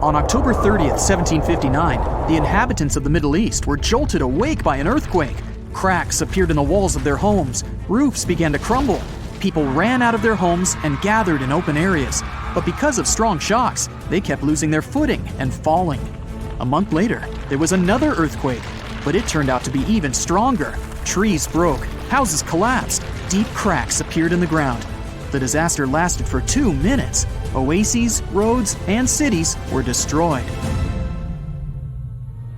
On October 30th, 1759, the inhabitants of the Middle East were jolted awake by an earthquake. Cracks appeared in the walls of their homes, roofs began to crumble. People ran out of their homes and gathered in open areas. But because of strong shocks, they kept losing their footing and falling. A month later, there was another earthquake, but it turned out to be even stronger. Trees broke, houses collapsed, deep cracks appeared in the ground. The disaster lasted for 2 minutes. Oases, roads, and cities were destroyed.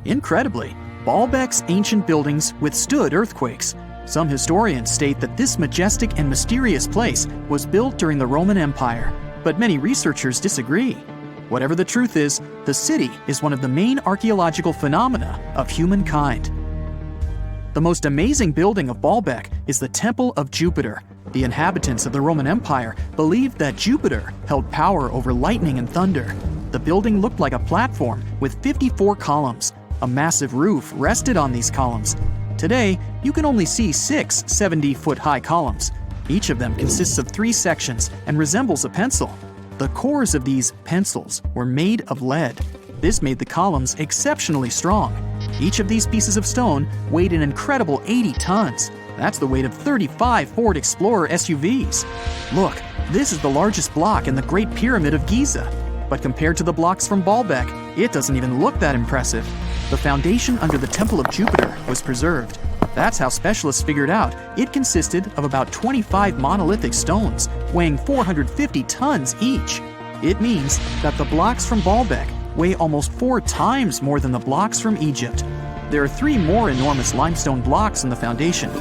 Incredibly, Baalbek's ancient buildings withstood earthquakes. Some historians state that this majestic and mysterious place was built during the Roman Empire, but many researchers disagree. Whatever the truth is, the city is one of the main archaeological phenomena of humankind. The most amazing building of Baalbek is the Temple of Jupiter. The inhabitants of the Roman Empire believed that Jupiter held power over lightning and thunder. The building looked like a platform with 54 columns. A massive roof rested on these columns. Today, you can only see 6 70-foot-high columns. Each of them consists of 3 sections and resembles a pencil. The cores of these pencils were made of lead. This made the columns exceptionally strong. Each of these pieces of stone weighed an incredible 80 tons. That's the weight of 35 Ford Explorer SUVs. Look, this is the largest block in the Great Pyramid of Giza. But compared to the blocks from Baalbek, it doesn't even look that impressive. The foundation under the Temple of Jupiter was preserved. That's how specialists figured out it consisted of about 25 monolithic stones, weighing 450 tons each. It means that the blocks from Baalbek weigh almost 4 times more than the blocks from Egypt. There are 3 more enormous limestone blocks in the foundation.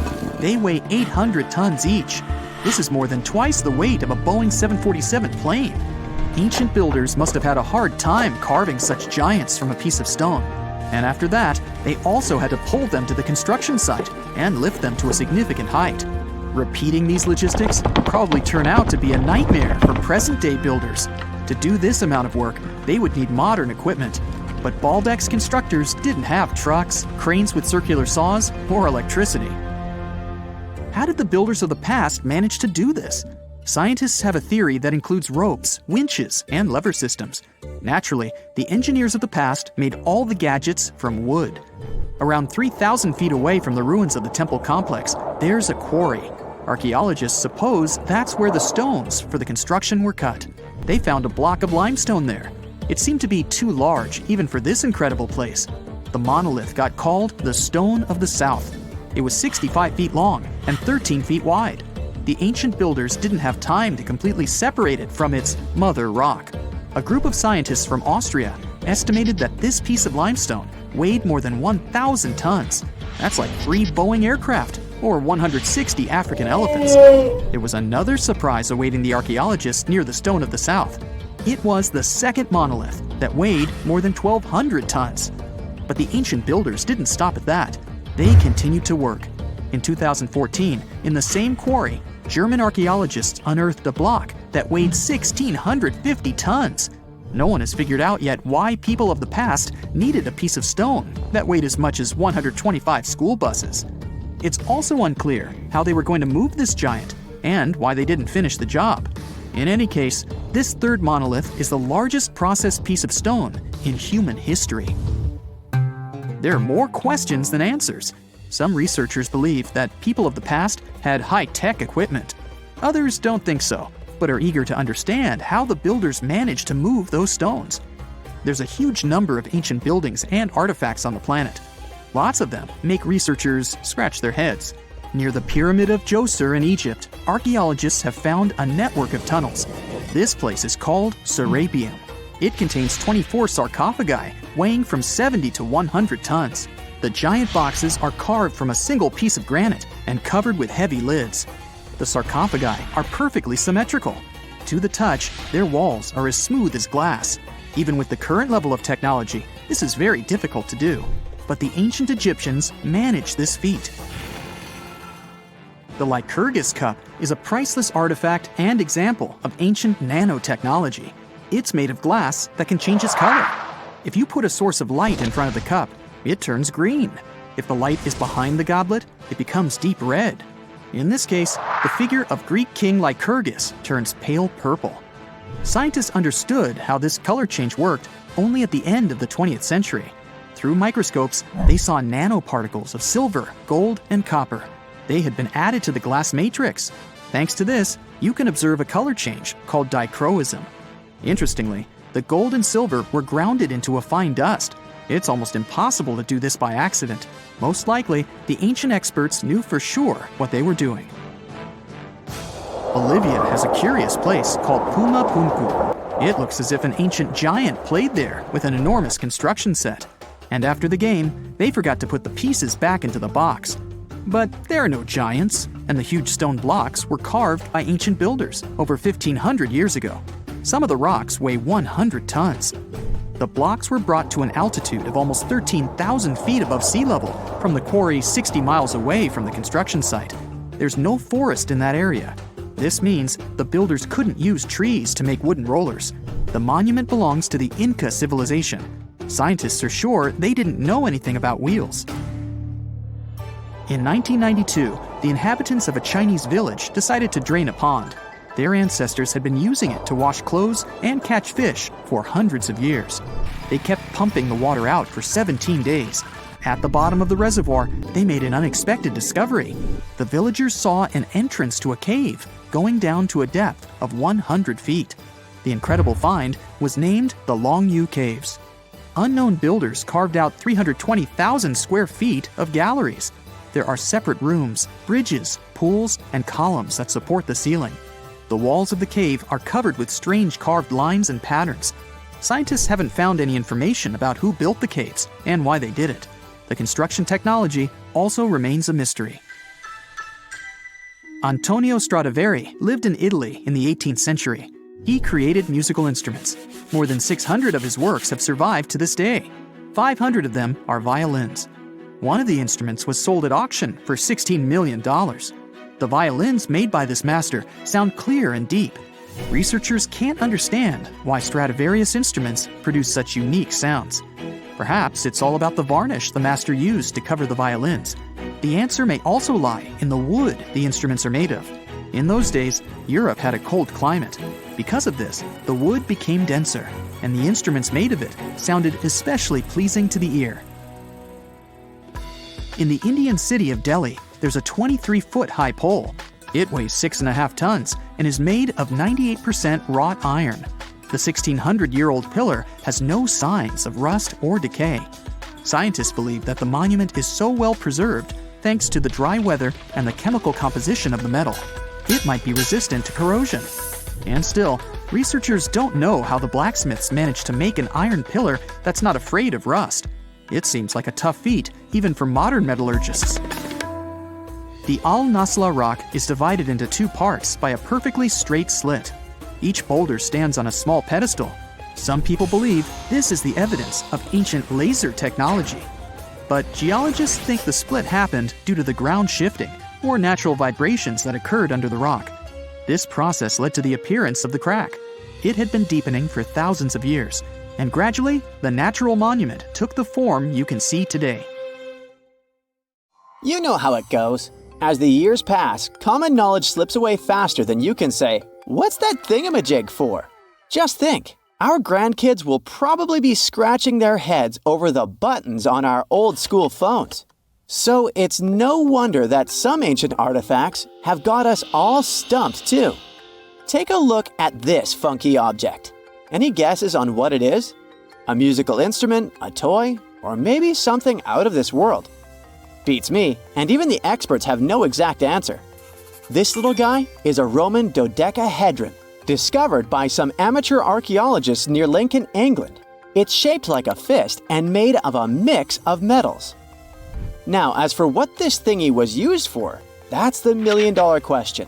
They weigh 800 tons each. This is more than twice the weight of a Boeing 747 plane. Ancient builders must have had a hard time carving such giants from a piece of stone. And after that, they also had to pull them to the construction site and lift them to a significant height. Repeating these logistics would probably turn out to be a nightmare for present-day builders. To do this amount of work, they would need modern equipment. But Baalbek's constructors didn't have trucks, cranes with circular saws, or electricity. How did the builders of the past manage to do this? Scientists have a theory that includes ropes, winches, and lever systems. Naturally, the engineers of the past made all the gadgets from wood. Around 3,000 feet away from the ruins of the temple complex, there's a quarry. Archaeologists suppose that's where the stones for the construction were cut. They found a block of limestone there. It seemed to be too large, even for this incredible place. The monolith got called the Stone of the South. It was 65 feet long and 13 feet wide. The ancient builders didn't have time to completely separate it from its mother rock. A group of scientists from Austria estimated that this piece of limestone weighed more than 1,000 tons. That's like 3 Boeing aircraft or 160 African elephants. There was another surprise awaiting the archaeologists near the Stone of the South. It was the second monolith that weighed more than 1,200 tons. But the ancient builders didn't stop at that. They continued to work. In 2014, in the same quarry, German archaeologists unearthed a block that weighed 1,650 tons. No one has figured out yet why people of the past needed a piece of stone that weighed as much as 125 school buses. It's also unclear how they were going to move this giant and why they didn't finish the job. In any case, this third monolith is the largest processed piece of stone in human history. There are more questions than answers. Some researchers believe that people of the past had high-tech equipment. Others don't think so, but are eager to understand how the builders managed to move those stones. There's a huge number of ancient buildings and artifacts on the planet. Lots of them make researchers scratch their heads. Near the Pyramid of Djoser in Egypt, archaeologists have found a network of tunnels. This place is called Serapeum. It contains 24 sarcophagi weighing from 70 to 100 tons. The giant boxes are carved from a single piece of granite and covered with heavy lids. The sarcophagi are perfectly symmetrical. To the touch, their walls are as smooth as glass. Even with the current level of technology, this is very difficult to do. But the ancient Egyptians managed this feat. The Lycurgus cup is a priceless artifact and example of ancient nanotechnology. It's made of glass that can change its color. If you put a source of light in front of the cup, it turns green. If the light is behind the goblet, it becomes deep red. In this case, the figure of Greek king Lycurgus turns pale purple. Scientists understood how this color change worked only at the end of the 20th century. Through microscopes, they saw nanoparticles of silver, gold, and copper. They had been added to the glass matrix. Thanks to this, you can observe a color change called dichroism. Interestingly, the gold and silver were grounded into a fine dust. It's almost impossible to do this by accident. Most likely, the ancient experts knew for sure what they were doing. Bolivia has a curious place called Puma Punku. It looks as if an ancient giant played there with an enormous construction set. And after the game, they forgot to put the pieces back into the box. But there are no giants, and the huge stone blocks were carved by ancient builders over 1,500 years ago. Some of the rocks weigh 100 tons. The blocks were brought to an altitude of almost 13,000 feet above sea level from the quarry 60 miles away from the construction site. There's no forest in that area. This means the builders couldn't use trees to make wooden rollers. The monument belongs to the Inca civilization. Scientists are sure they didn't know anything about wheels. In 1992, the inhabitants of a Chinese village decided to drain a pond. Their ancestors had been using it to wash clothes and catch fish for hundreds of years. They kept pumping the water out for 17 days. At the bottom of the reservoir, they made an unexpected discovery. The villagers saw an entrance to a cave going down to a depth of 100 feet. The incredible find was named the Longyu Caves. Unknown builders carved out 320,000 square feet of galleries. There are separate rooms, bridges, pools, and columns that support the ceiling. The walls of the cave are covered with strange carved lines and patterns. Scientists haven't found any information about who built the caves and why they did it. The construction technology also remains a mystery. Antonio Stradivari lived in Italy in the 18th century. He created musical instruments. More than 600 of his works have survived to this day. 500 of them are violins. One of the instruments was sold at auction for $16 million. The violins made by this master sound clear and deep. Researchers can't understand why Stradivarius instruments produce such unique sounds. Perhaps it's all about the varnish the master used to cover the violins. The answer may also lie in the wood the instruments are made of. In those days, Europe had a cold climate. Because of this, the wood became denser, and the instruments made of it sounded especially pleasing to the ear. In the Indian city of Delhi, there's a 23-foot-high pole. It weighs 6.5 tons and is made of 98% wrought iron. The 1,600-year-old pillar has no signs of rust or decay. Scientists believe that the monument is so well preserved thanks to the dry weather and the chemical composition of the metal. It might be resistant to corrosion. And still, researchers don't know how the blacksmiths managed to make an iron pillar that's not afraid of rust. It seems like a tough feat, even for modern metallurgists. The Al-Nasla rock is divided into two parts by a perfectly straight slit. Each boulder stands on a small pedestal. Some people believe this is the evidence of ancient laser technology. But geologists think the split happened due to the ground shifting or natural vibrations that occurred under the rock. This process led to the appearance of the crack. It had been deepening for thousands of years, and gradually, the natural monument took the form you can see today. You know how it goes. As the years pass, common knowledge slips away faster than you can say, "What's that thingamajig for?" Just think, our grandkids will probably be scratching their heads over the buttons on our old school phones. So it's no wonder that some ancient artifacts have got us all stumped too. Take a look at this funky object. Any guesses on what it is? A musical instrument, a toy, or maybe something out of this world? Beats me, and even the experts have no exact answer. This little guy is a Roman dodecahedron, discovered by some amateur archaeologists near Lincoln, England. It's shaped like a fist and made of a mix of metals. Now, as for what this thingy was used for, that's the million-dollar question.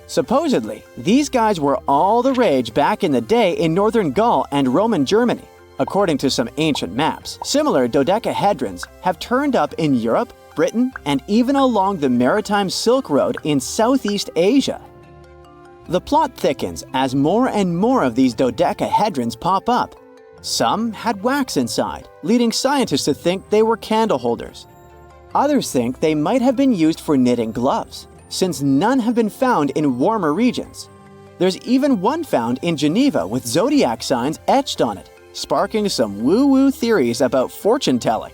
Supposedly, these guys were all the rage back in the day in northern Gaul and Roman Germany. According to some ancient maps, similar dodecahedrons have turned up in Europe, Britain, and even along the maritime Silk Road in Southeast Asia. The plot thickens as more and more of these dodecahedrons pop up. Some had wax inside, leading scientists to think they were candle holders. Others think they might have been used for knitting gloves, since none have been found in warmer regions. There's even one found in Geneva with zodiac signs etched on it. sparking some woo-woo theories about fortune-telling.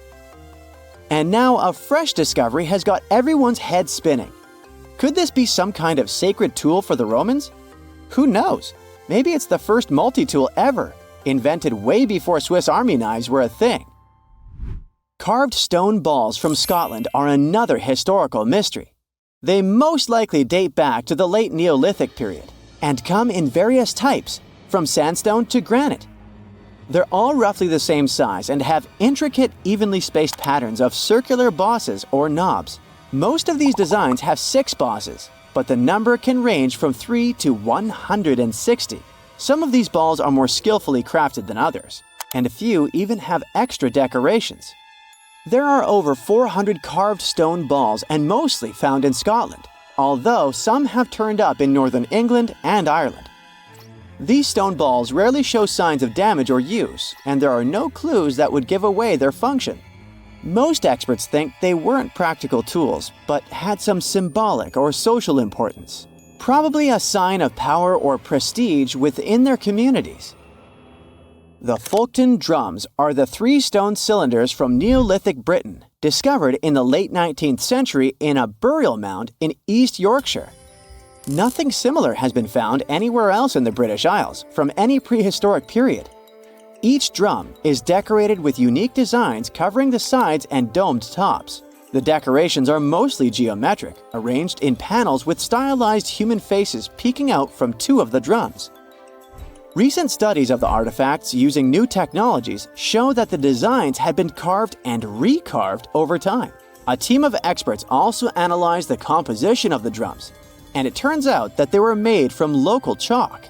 And now a fresh discovery has got everyone's head spinning. Could this be some kind of sacred tool for the Romans? Who knows? Maybe it's the first multi-tool ever, invented way before Swiss Army knives were a thing. Carved stone balls from Scotland are another historical mystery. They most likely date back to the late Neolithic period and come in various types, from sandstone to granite. They're all roughly the same size and have intricate, evenly spaced patterns of circular bosses or knobs. Most of these designs have 6 bosses, but the number can range from 3 to 160. Some of these balls are more skillfully crafted than others, and a few even have extra decorations. There are over 400 carved stone balls and mostly found in Scotland, although some have turned up in northern England and Ireland. These stone balls rarely show signs of damage or use, and there are no clues that would give away their function. Most experts think they weren't practical tools, but had some symbolic or social importance, probably a sign of power or prestige within their communities. The Folkton drums are the 3 stone cylinders from Neolithic Britain, discovered in the late 19th century in a burial mound in East Yorkshire. Nothing similar has been found anywhere else in the British Isles from any prehistoric period. Each drum is decorated with unique designs covering the sides and domed tops. The decorations are mostly geometric, arranged in panels with stylized human faces peeking out from 2 of the drums. Recent studies of the artifacts using new technologies show that the designs had been carved and recarved over time. A team of experts also analyzed the composition of the drums, and it turns out that they were made from local chalk.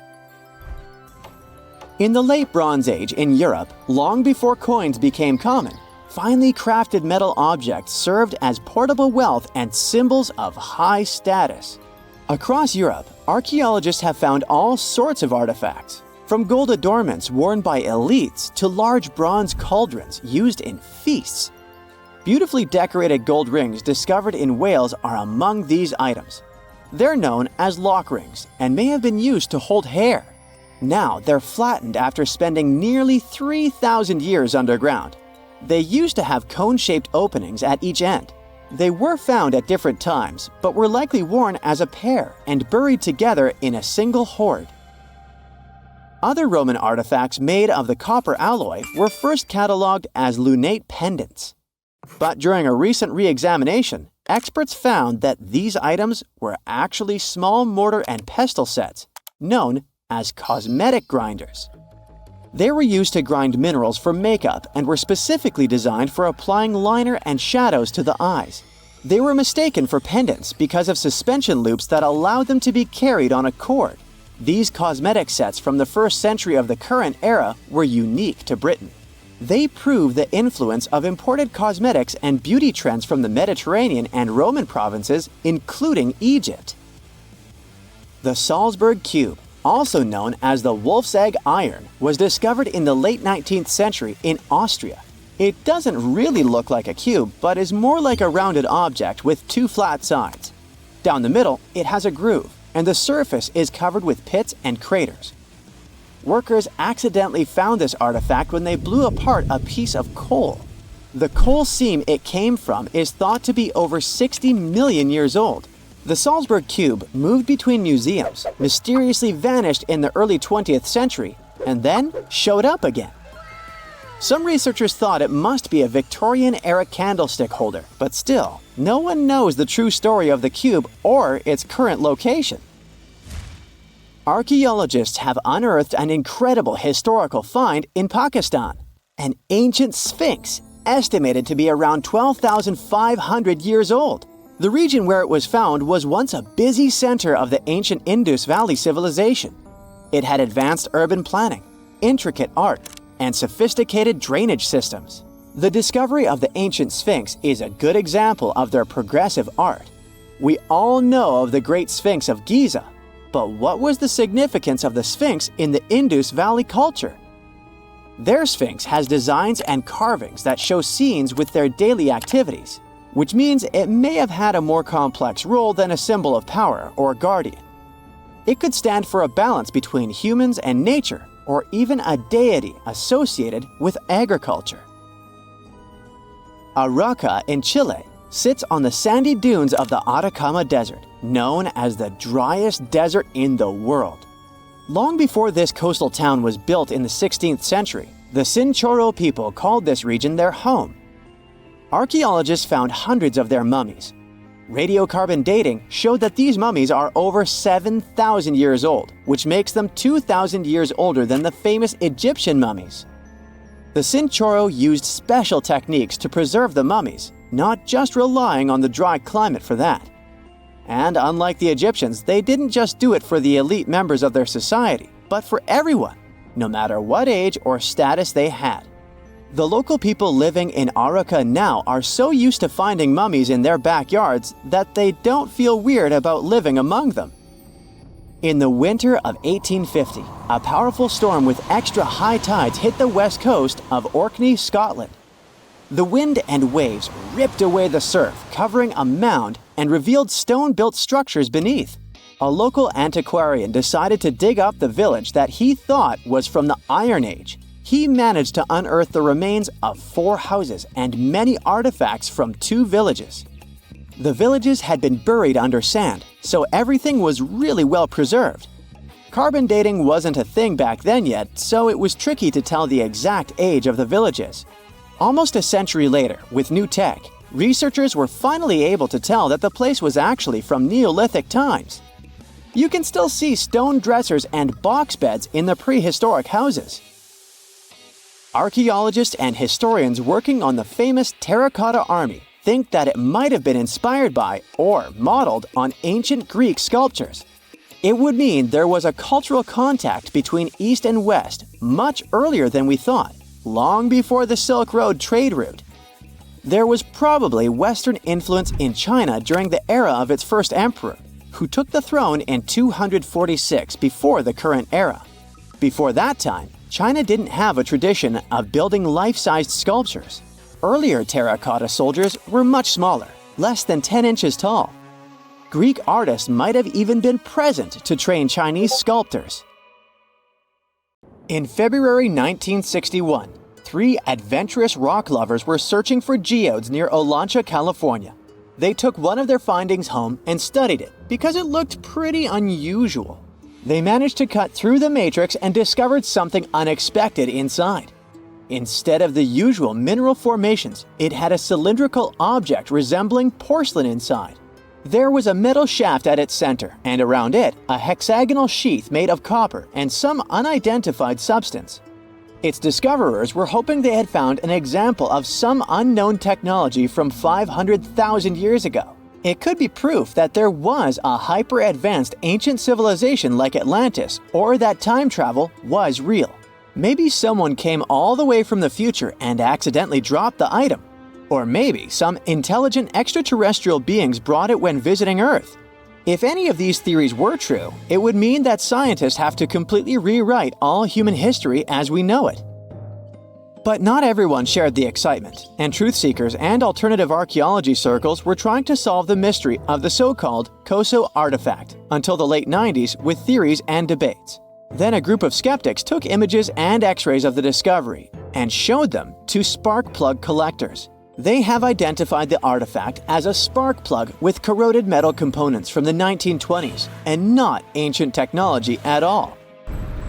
In the late Bronze Age in Europe, long before coins became common, finely crafted metal objects served as portable wealth and symbols of high status. Across Europe, archaeologists have found all sorts of artifacts, from gold adornments worn by elites to large bronze cauldrons used in feasts. Beautifully decorated gold rings discovered in Wales are among these items. They're known as lock rings and may have been used to hold hair. Now they're flattened after spending nearly 3,000 years underground. They used to have cone-shaped openings at each end. They were found at different times, but were likely worn as a pair and buried together in a single hoard. Other Roman artifacts made of the copper alloy were first catalogued as lunate pendants. But during a recent re-examination, experts found that these items were actually small mortar and pestle sets, known as cosmetic grinders. They were used to grind minerals for makeup and were specifically designed for applying liner and shadows to the eyes. They were mistaken for pendants because of suspension loops that allowed them to be carried on a cord. These cosmetic sets from the 1st century of the current era were unique to Britain. They prove the influence of imported cosmetics and beauty trends from the Mediterranean and Roman provinces, including Egypt. The Salsberg cube, also known as the wolf's egg iron, was discovered in the late 19th century in Austria. It doesn't really look like a cube, but is more like a rounded object with 2 flat sides. Down the middle, it has a groove, and the surface is covered with pits and craters. Workers accidentally found this artifact when they blew apart a piece of coal. The coal seam it came from is thought to be over 60 million years old. The Salsberg cube moved between museums, mysteriously vanished in the early 20th century, and then showed up again. Some researchers thought it must be a Victorian-era candlestick holder, but still, no one knows the true story of the cube or its current location. Archaeologists have unearthed an incredible historical find in Pakistan, an ancient sphinx estimated to be around 12,500 years old. The region where it was found was once a busy center of the ancient Indus Valley civilization. It had advanced urban planning, intricate art, and sophisticated drainage systems. The discovery of the ancient Sphinx is a good example of their progressive art. We all know of the Great Sphinx of Giza, but what was the significance of the Sphinx in the Indus Valley culture? Their Sphinx has designs and carvings that show scenes with their daily activities, which means it may have had a more complex role than a symbol of power or guardian. It could stand for a balance between humans and nature, or even a deity associated with agriculture. Arauca in Chile sits on the sandy dunes of the Atacama Desert, known as the driest desert in the world. Long before this coastal town was built in the 16th century, the Chinchorro people called this region their home. Archaeologists found hundreds of their mummies. Radiocarbon dating showed that these mummies are over 7,000 years old, which makes them 2,000 years older than the famous Egyptian mummies. The Chinchorro used special techniques to preserve the mummies, not just relying on the dry climate for that. And unlike the Egyptians, they didn't just do it for the elite members of their society, but for everyone, no matter what age or status they had. The local people living in Arauca now are so used to finding mummies in their backyards that they don't feel weird about living among them. In the winter of 1850, a powerful storm with extra high tides hit the west coast of Orkney, Scotland. The wind and waves ripped away the surf, covering a mound, and revealed stone-built structures beneath. A local antiquarian decided to dig up the village that he thought was from the Iron Age. He managed to unearth the remains of 4 houses and many artifacts from 2 villages. The villages had been buried under sand, so everything was really well preserved. Carbon dating wasn't a thing back then yet, so it was tricky to tell the exact age of the villages. Almost a century later, with new tech, researchers were finally able to tell that the place was actually from Neolithic times. You can still see stone dressers and box beds in the prehistoric houses. Archaeologists and historians working on the famous Terracotta Army think that it might have been inspired by or modeled on ancient Greek sculptures. It would mean there was a cultural contact between East and West much earlier than we thought, long before the Silk Road trade route. There was probably Western influence in China during the era of its first emperor, who took the throne in 246 before the current era. Before that time, China didn't have a tradition of building life-sized sculptures. Earlier terracotta soldiers were much smaller, less than 10 inches tall. Greek artists might have even been present to train Chinese sculptors. In February 1961, 3 adventurous rock lovers were searching for geodes near Olancha, California. They took one of their findings home and studied it because it looked pretty unusual. They managed to cut through the matrix and discovered something unexpected inside. Instead of the usual mineral formations, it had a cylindrical object resembling porcelain inside. There was a metal shaft at its center, and around it, a hexagonal sheath made of copper and some unidentified substance. Its discoverers were hoping they had found an example of some unknown technology from 500,000 years ago. It could be proof that there was a hyper-advanced ancient civilization like Atlantis, or that time travel was real. Maybe someone came all the way from the future and accidentally dropped the item. Or maybe some intelligent extraterrestrial beings brought it when visiting Earth. If any of these theories were true, it would mean that scientists have to completely rewrite all human history as we know it. But not everyone shared the excitement, and truth seekers and alternative archaeology circles were trying to solve the mystery of the so-called Koso artifact until the late 90s with theories and debates. Then a group of skeptics took images and x-rays of the discovery and showed them to spark plug collectors. They have identified the artifact as a spark plug with corroded metal components from the 1920s and not ancient technology at all.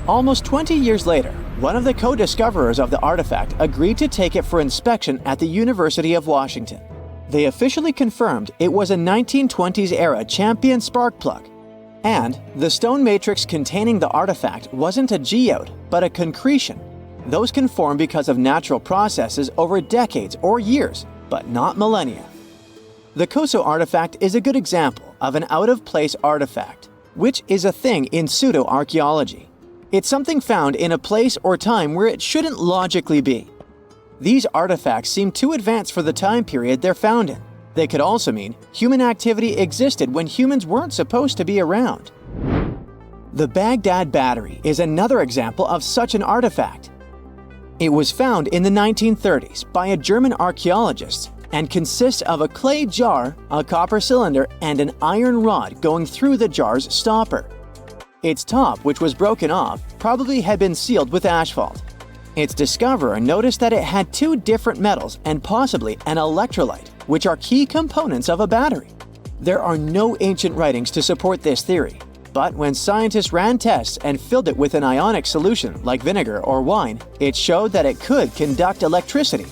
Almost 20 years later, one of the co-discoverers of the artifact agreed to take it for inspection at the University of Washington. They officially confirmed it was a 1920s-era Champion spark plug. And the stone matrix containing the artifact wasn't a geode, but a concretion. Those can form because of natural processes over decades or years, but not millennia. The Koso artifact is a good example of an out-of-place artifact, which is a thing in pseudo-archaeology. It's something found in a place or time where it shouldn't logically be. These artifacts seem too advanced for the time period they're found in. They could also mean human activity existed when humans weren't supposed to be around. The Baghdad Battery is another example of such an artifact. It was found in the 1930s by a German archaeologist and consists of a clay jar, a copper cylinder, and an iron rod going through the jar's stopper. Its top, which was broken off, probably had been sealed with asphalt. Its discoverer noticed that it had two different metals and possibly an electrolyte, which are key components of a battery. There are no ancient writings to support this theory, but when scientists ran tests and filled it with an ionic solution like vinegar or wine, it showed that it could conduct electricity.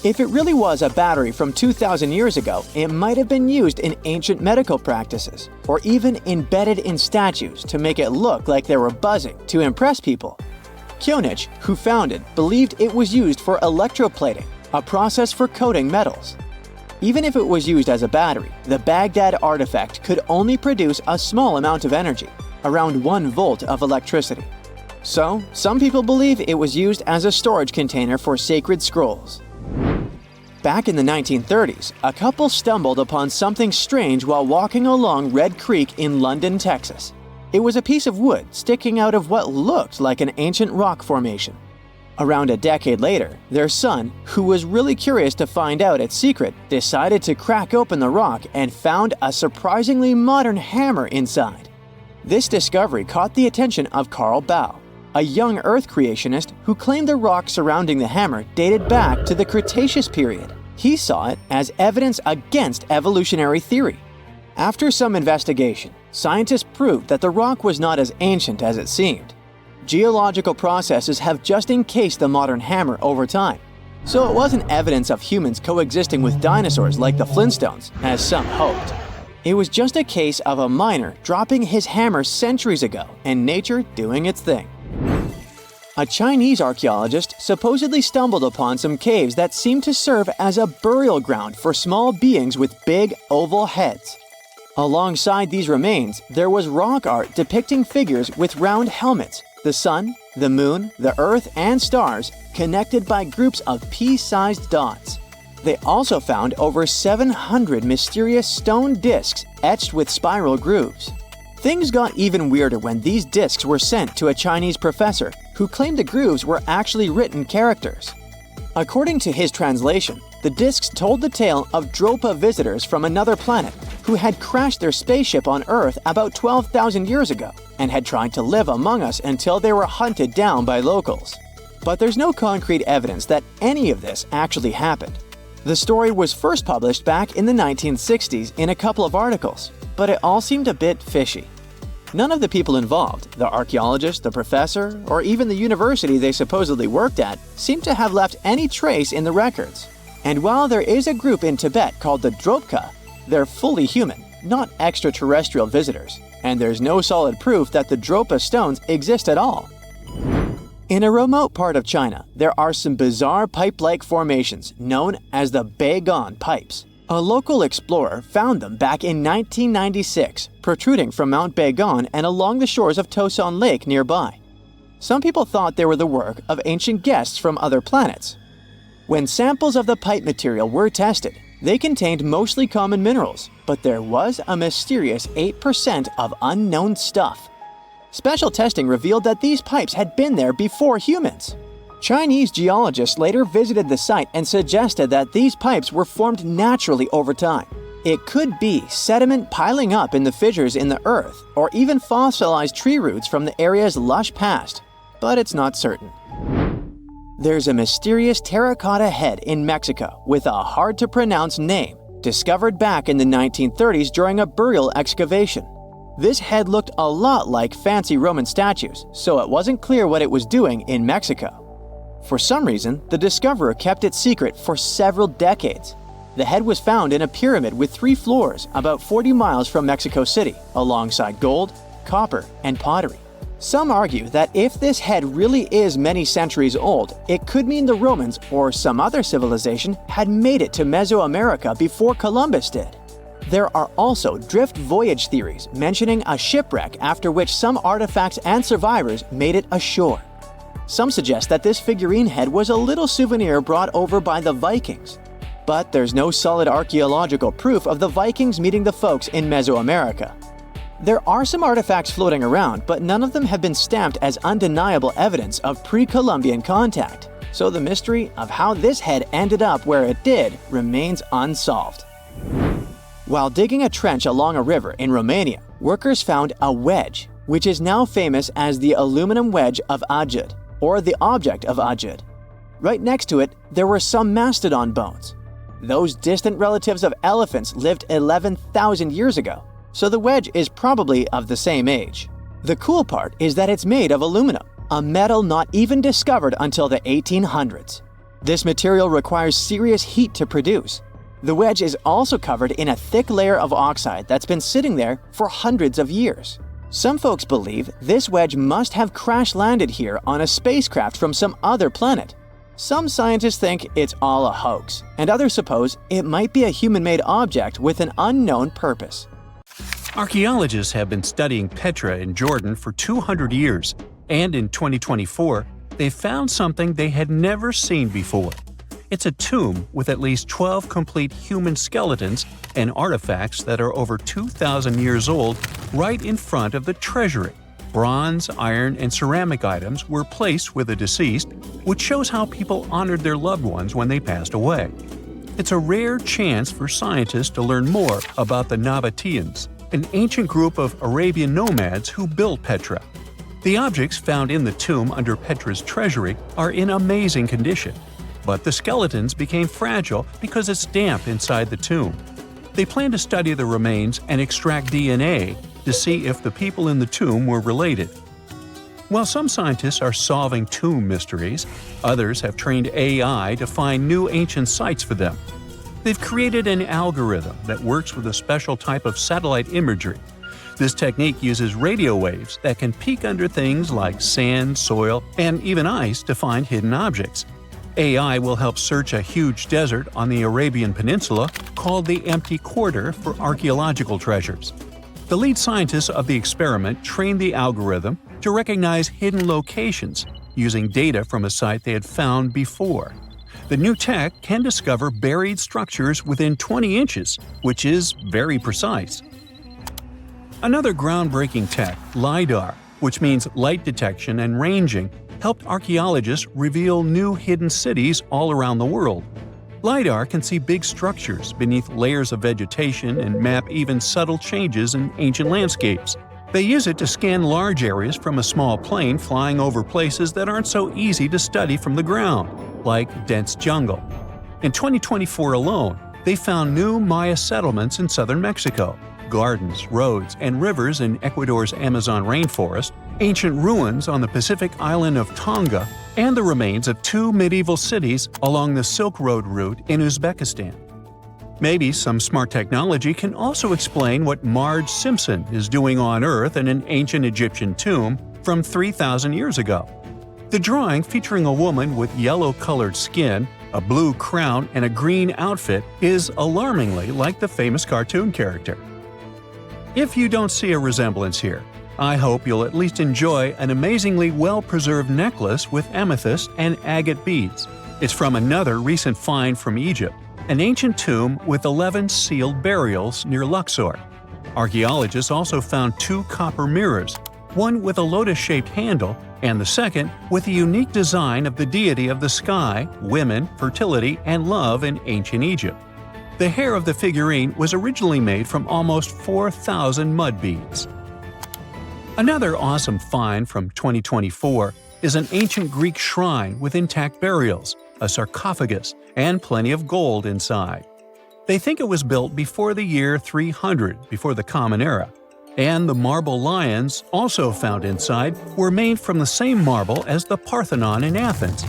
If it really was a battery from 2,000 years ago, it might have been used in ancient medical practices, or even embedded in statues to make it look like they were buzzing to impress people. Voynich, who found it, believed it was used for electroplating, a process for coating metals. Even if it was used as a battery, the Baghdad artifact could only produce a small amount of energy, around 1 volt of electricity. So, some people believe it was used as a storage container for sacred scrolls. Back in the 1930s, a couple stumbled upon something strange while walking along Red Creek in London, Texas. It was a piece of wood sticking out of what looked like an ancient rock formation. Around a decade later, their son, who was really curious to find out its secret, decided to crack open the rock and found a surprisingly modern hammer inside. This discovery caught the attention of Carl Bau, a young Earth creationist who claimed the rock surrounding the hammer dated back to the Cretaceous period. He saw it as evidence against evolutionary theory. After some investigation, scientists proved that the rock was not as ancient as it seemed. Geological processes have just encased the modern hammer over time, so it wasn't evidence of humans coexisting with dinosaurs like the Flintstones, as some hoped. It was just a case of a miner dropping his hammer centuries ago and nature doing its thing. A Chinese archaeologist supposedly stumbled upon some caves that seemed to serve as a burial ground for small beings with big, oval heads. Alongside these remains, there was rock art depicting figures with round helmets, the sun, the moon, the earth, and stars connected by groups of pea-sized dots. They also found over 700 mysterious stone discs etched with spiral grooves. Things got even weirder when these discs were sent to a Chinese professor who claimed the grooves were actually written characters. According to his translation, the discs told the tale of Dropa visitors from another planet who had crashed their spaceship on Earth about 12,000 years ago and had tried to live among us until they were hunted down by locals. But there's no concrete evidence that any of this actually happened. The story was first published back in the 1960s in a couple of articles, but it all seemed a bit fishy. None of the people involved, the archaeologist, the professor, or even the university they supposedly worked at, seemed to have left any trace in the records. And while there is a group in Tibet called the Dropa, they're fully human, not extraterrestrial visitors, and there's no solid proof that the Dropa stones exist at all. In a remote part of China, there are some bizarre pipe-like formations known as the Beigan pipes. A local explorer found them back in 1996, protruding from Mount Beigan and along the shores of Tosan Lake nearby. Some people thought they were the work of ancient guests from other planets. When samples of the pipe material were tested, they contained mostly common minerals, but there was a mysterious 8% of unknown stuff. Special testing revealed that these pipes had been there before humans. Chinese geologists later visited the site and suggested that these pipes were formed naturally over time. It could be sediment piling up in the fissures in the earth, or even fossilized tree roots from the area's lush past, but it's not certain. There's a mysterious terracotta head in Mexico with a hard-to-pronounce name, discovered back in the 1930s during a burial excavation. This head looked a lot like fancy Roman statues, so it wasn't clear what it was doing in Mexico. For some reason, the discoverer kept it secret for several decades. The head was found in a pyramid with 3 floors about 40 miles from Mexico City, alongside gold, copper, and pottery. Some argue that if this head really is many centuries old, it could mean the Romans or some other civilization had made it to Mesoamerica before Columbus did. There are also drift voyage theories mentioning a shipwreck after which some artifacts and survivors made it ashore. Some suggest that this figurine head was a little souvenir brought over by the Vikings. But there's no solid archaeological proof of the Vikings meeting the folks in Mesoamerica. There are some artifacts floating around, but none of them have been stamped as undeniable evidence of pre-Columbian contact. So the mystery of how this head ended up where it did remains unsolved. While digging a trench along a river in Romania, workers found a wedge, which is now famous as the aluminum wedge of Ajud, or the object of Ajud. Right next to it, there were some mastodon bones. Those distant relatives of elephants lived 11,000 years ago, so the wedge is probably of the same age. The cool part is that it's made of aluminum, a metal not even discovered until the 1800s. This material requires serious heat to produce. The wedge is also covered in a thick layer of oxide that's been sitting there for hundreds of years. Some folks believe this wedge must have crash-landed here on a spacecraft from some other planet. Some scientists think it's all a hoax, and others suppose it might be a human-made object with an unknown purpose. Archaeologists have been studying Petra in Jordan for 200 years, and in 2024, they found something they had never seen before. It's a tomb with at least 12 complete human skeletons and artifacts that are over 2,000 years old right in front of the treasury. Bronze, iron, and ceramic items were placed with the deceased, which shows how people honored their loved ones when they passed away. It's a rare chance for scientists to learn more about the Nabateans, an ancient group of Arabian nomads who built Petra. The objects found in the tomb under Petra's treasury are in amazing condition, but the skeletons became fragile because it's damp inside the tomb. They plan to study the remains and extract DNA to see if the people in the tomb were related. While some scientists are solving tomb mysteries, others have trained AI to find new ancient sites for them. They've created an algorithm that works with a special type of satellite imagery. This technique uses radio waves that can peek under things like sand, soil, and even ice to find hidden objects. AI will help search a huge desert on the Arabian Peninsula called the Empty Quarter for archaeological treasures. The lead scientists of the experiment trained the algorithm to recognize hidden locations using data from a site they had found before. The new tech can discover buried structures within 20 inches, which is very precise. Another groundbreaking tech, LiDAR, which means light detection and ranging, helped archaeologists reveal new hidden cities all around the world. LiDAR can see big structures beneath layers of vegetation and map even subtle changes in ancient landscapes. They use it to scan large areas from a small plane flying over places that aren't so easy to study from the ground, like dense jungle. In 2024 alone, they found new Maya settlements in southern Mexico, gardens, roads, and rivers in Ecuador's Amazon rainforest, ancient ruins on the Pacific island of Tonga, and the remains of two medieval cities along the Silk Road route in Uzbekistan. Maybe some smart technology can also explain what Marge Simpson is doing on Earth in an ancient Egyptian tomb from 3,000 years ago. The drawing, featuring a woman with yellow-colored skin, a blue crown, and a green outfit, is alarmingly like the famous cartoon character. If you don't see a resemblance here, I hope you'll at least enjoy an amazingly well-preserved necklace with amethyst and agate beads. It's from another recent find from Egypt, an ancient tomb with 11 sealed burials near Luxor. Archaeologists also found two copper mirrors, one with a lotus-shaped handle and the second with a unique design of the deity of the sky, women, fertility, and love in ancient Egypt. The hair of the figurine was originally made from almost 4,000 mud beads. Another awesome find from 2024 is an ancient Greek shrine with intact burials, a sarcophagus, and plenty of gold inside. They think it was built before the year 300 before the Common Era, and the marble lions, also found inside, were made from the same marble as the Parthenon in Athens.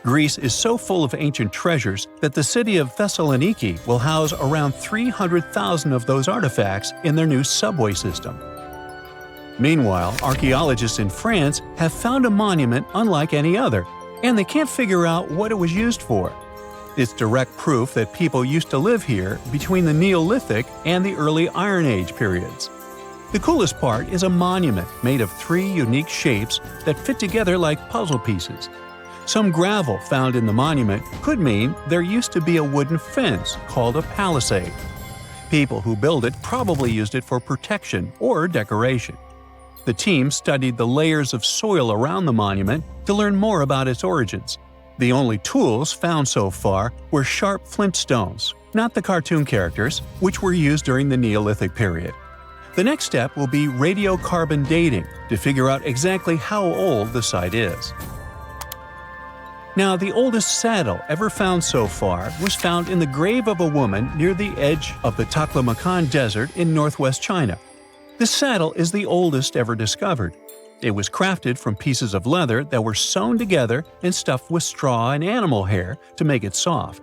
Greece is so full of ancient treasures that the city of Thessaloniki will house around 300,000 of those artifacts in their new subway system. Meanwhile, archaeologists in France have found a monument unlike any other, and they can't figure out what it was used for. It's direct proof that people used to live here between the Neolithic and the early Iron Age periods. The coolest part is a monument made of 3 unique shapes that fit together like puzzle pieces. Some gravel found in the monument could mean there used to be a wooden fence called a palisade. People who built it probably used it for protection or decoration. The team studied the layers of soil around the monument to learn more about its origins. The only tools found so far were sharp flint stones, not the cartoon characters, which were used during the Neolithic period. The next step will be radiocarbon dating to figure out exactly how old the site is. Now, the oldest saddle ever found so far was found in the grave of a woman near the edge of the Taklamakan Desert in northwest China. This saddle is the oldest ever discovered. It was crafted from pieces of leather that were sewn together and stuffed with straw and animal hair to make it soft.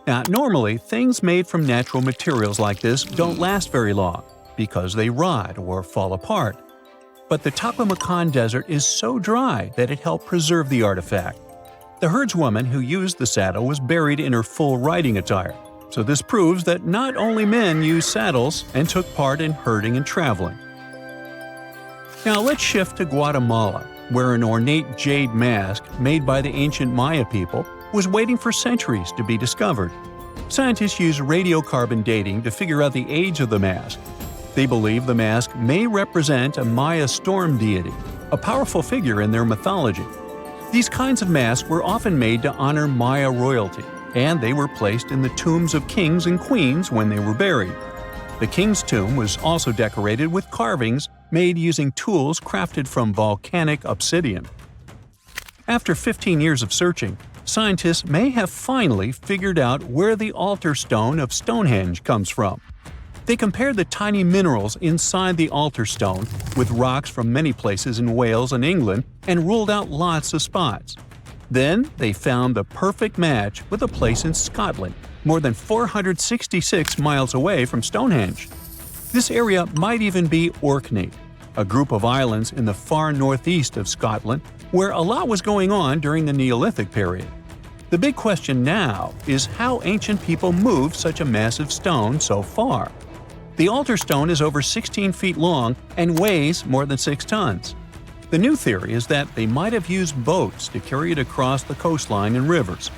Now, normally, things made from natural materials like this don't last very long because they rot or fall apart. But the Taklamakan Desert is so dry that it helped preserve the artifact. The herdswoman who used the saddle was buried in her full riding attire, so this proves that not only men used saddles and took part in herding and traveling. Now let's shift to Guatemala, where an ornate jade mask made by the ancient Maya people was waiting for centuries to be discovered. Scientists use radiocarbon dating to figure out the age of the mask. They believe the mask may represent a Maya storm deity, a powerful figure in their mythology. These kinds of masks were often made to honor Maya royalty, and they were placed in the tombs of kings and queens when they were buried. The king's tomb was also decorated with carvings made using tools crafted from volcanic obsidian. After 15 years of searching, scientists may have finally figured out where the altar stone of Stonehenge comes from. They compared the tiny minerals inside the altar stone with rocks from many places in Wales and England and ruled out lots of spots. Then they found the perfect match with a place in Scotland, more than 466 miles away from Stonehenge. This area might even be Orkney, a group of islands in the far northeast of Scotland where a lot was going on during the Neolithic period. The big question now is how ancient people moved such a massive stone so far. The altar stone is over 16 feet long and weighs more than 6 tons. The new theory is that they might have used boats to carry it across the coastline and rivers.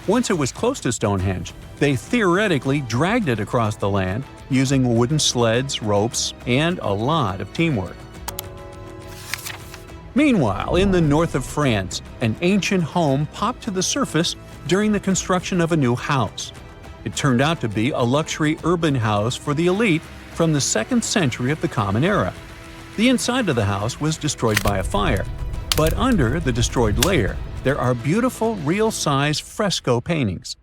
Once it was close to Stonehenge, they theoretically dragged it across the land using wooden sleds, ropes, and a lot of teamwork. Meanwhile, in the north of France, an ancient home popped to the surface during the construction of a new house. It turned out to be a luxury urban house for the elite from the 2nd century of the Common Era. The inside of the house was destroyed by a fire, but under the destroyed layer, there are beautiful real-size fresco paintings.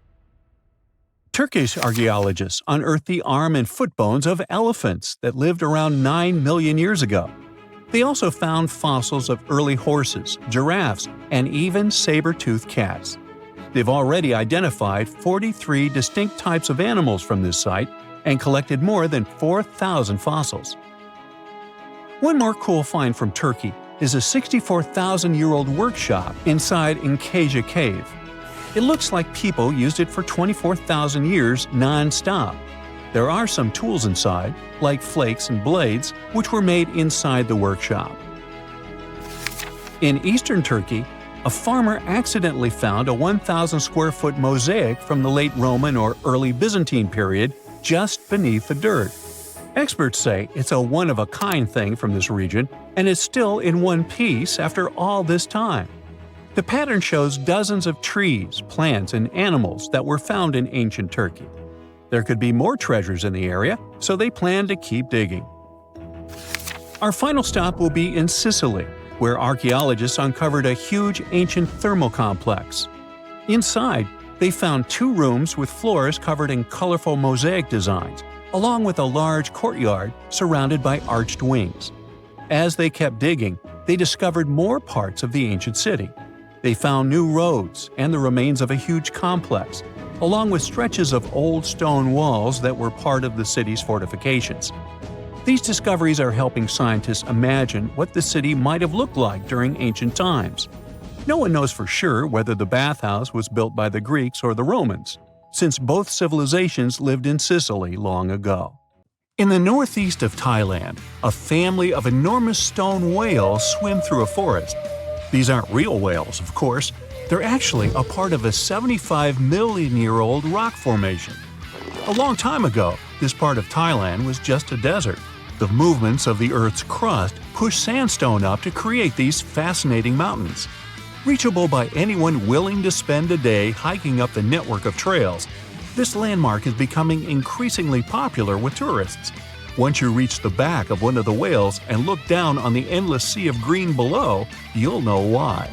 Turkish archaeologists unearthed the arm and foot bones of elephants that lived around 9 million years ago. They also found fossils of early horses, giraffes, and even saber-toothed cats. They've already identified 43 distinct types of animals from this site and collected more than 4,000 fossils. One more cool find from Turkey is a 64,000-year-old workshop inside Incaja Cave. It looks like people used it for 24,000 years non-stop. There are some tools inside, like flakes and blades, which were made inside the workshop. In eastern Turkey, a farmer accidentally found a 1,000-square-foot mosaic from the late Roman or early Byzantine period just beneath the dirt. Experts say it's a one-of-a-kind thing from this region, and it's still in one piece after all this time. The pattern shows dozens of trees, plants, and animals that were found in ancient Turkey. There could be more treasures in the area, so they plan to keep digging. Our final stop will be in Sicily, where archaeologists uncovered a huge ancient thermal complex. Inside, they found 2 rooms with floors covered in colorful mosaic designs, along with a large courtyard surrounded by arched wings. As they kept digging, they discovered more parts of the ancient city. They found new roads and the remains of a huge complex, along with stretches of old stone walls that were part of the city's fortifications. These discoveries are helping scientists imagine what the city might have looked like during ancient times. No one knows for sure whether the bathhouse was built by the Greeks or the Romans, since both civilizations lived in Sicily long ago. In the northeast of Thailand, a family of enormous stone whales swim through a forest. These aren't real whales, of course. They're actually a part of a 75-million-year-old rock formation. A long time ago, this part of Thailand was just a desert. The movements of the Earth's crust pushed sandstone up to create these fascinating mountains. Reachable by anyone willing to spend a day hiking up the network of trails, this landmark is becoming increasingly popular with tourists. Once you reach the back of one of the whales and look down on the endless sea of green below, you'll know why.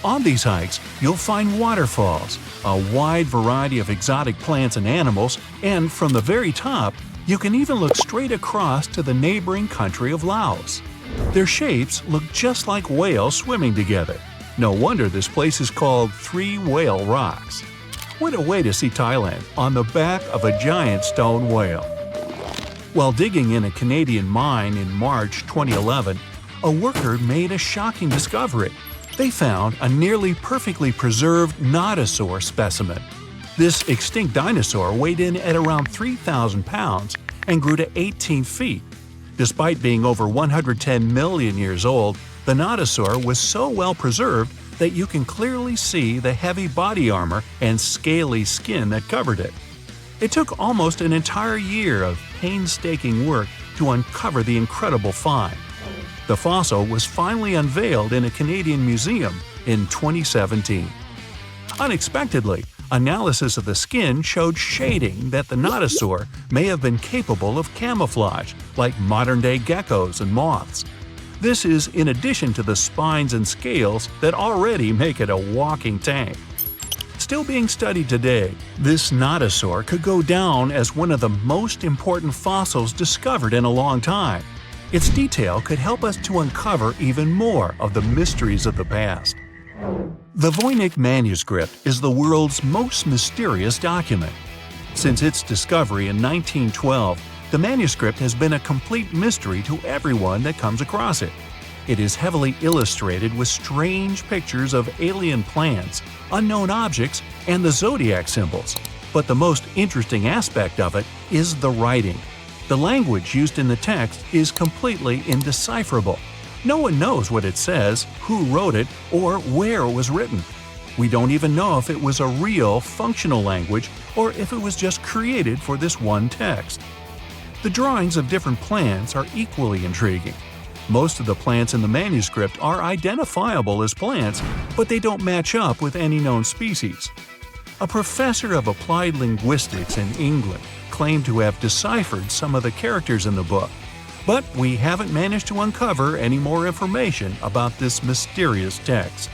On these hikes, you'll find waterfalls, a wide variety of exotic plants and animals, and from the very top, you can even look straight across to the neighboring country of Laos. Their shapes look just like whales swimming together. No wonder this place is called Three Whale Rocks. What a way to see Thailand on the back of a giant stone whale. While digging in a Canadian mine in March 2011, a worker made a shocking discovery. They found a nearly perfectly preserved nodosaur specimen. This extinct dinosaur weighed in at around 3,000 pounds and grew to 18 feet. Despite being over 110 million years old, the nodosaur was so well preserved that you can clearly see the heavy body armor and scaly skin that covered it. It took almost an entire year of painstaking work to uncover the incredible find. The fossil was finally unveiled in a Canadian museum in 2017. Unexpectedly, analysis of the skin showed shading that the nodosaur may have been capable of camouflage, like modern-day geckos and moths. This is in addition to the spines and scales that already make it a walking tank. Still being studied today, this nodosaur could go down as one of the most important fossils discovered in a long time. Its detail could help us to uncover even more of the mysteries of the past. The Voynich manuscript is the world's most mysterious document. Since its discovery in 1912, the manuscript has been a complete mystery to everyone that comes across it. It is heavily illustrated with strange pictures of alien plants, unknown objects, and the zodiac symbols. But the most interesting aspect of it is the writing. The language used in the text is completely indecipherable. No one knows what it says, who wrote it, or where it was written. We don't even know if it was a real, functional language or if it was just created for this one text. The drawings of different plants are equally intriguing. Most of the plants in the manuscript are identifiable as plants, but they don't match up with any known species. A professor of applied linguistics in England claimed to have deciphered some of the characters in the book, but we haven't managed to uncover any more information about this mysterious text.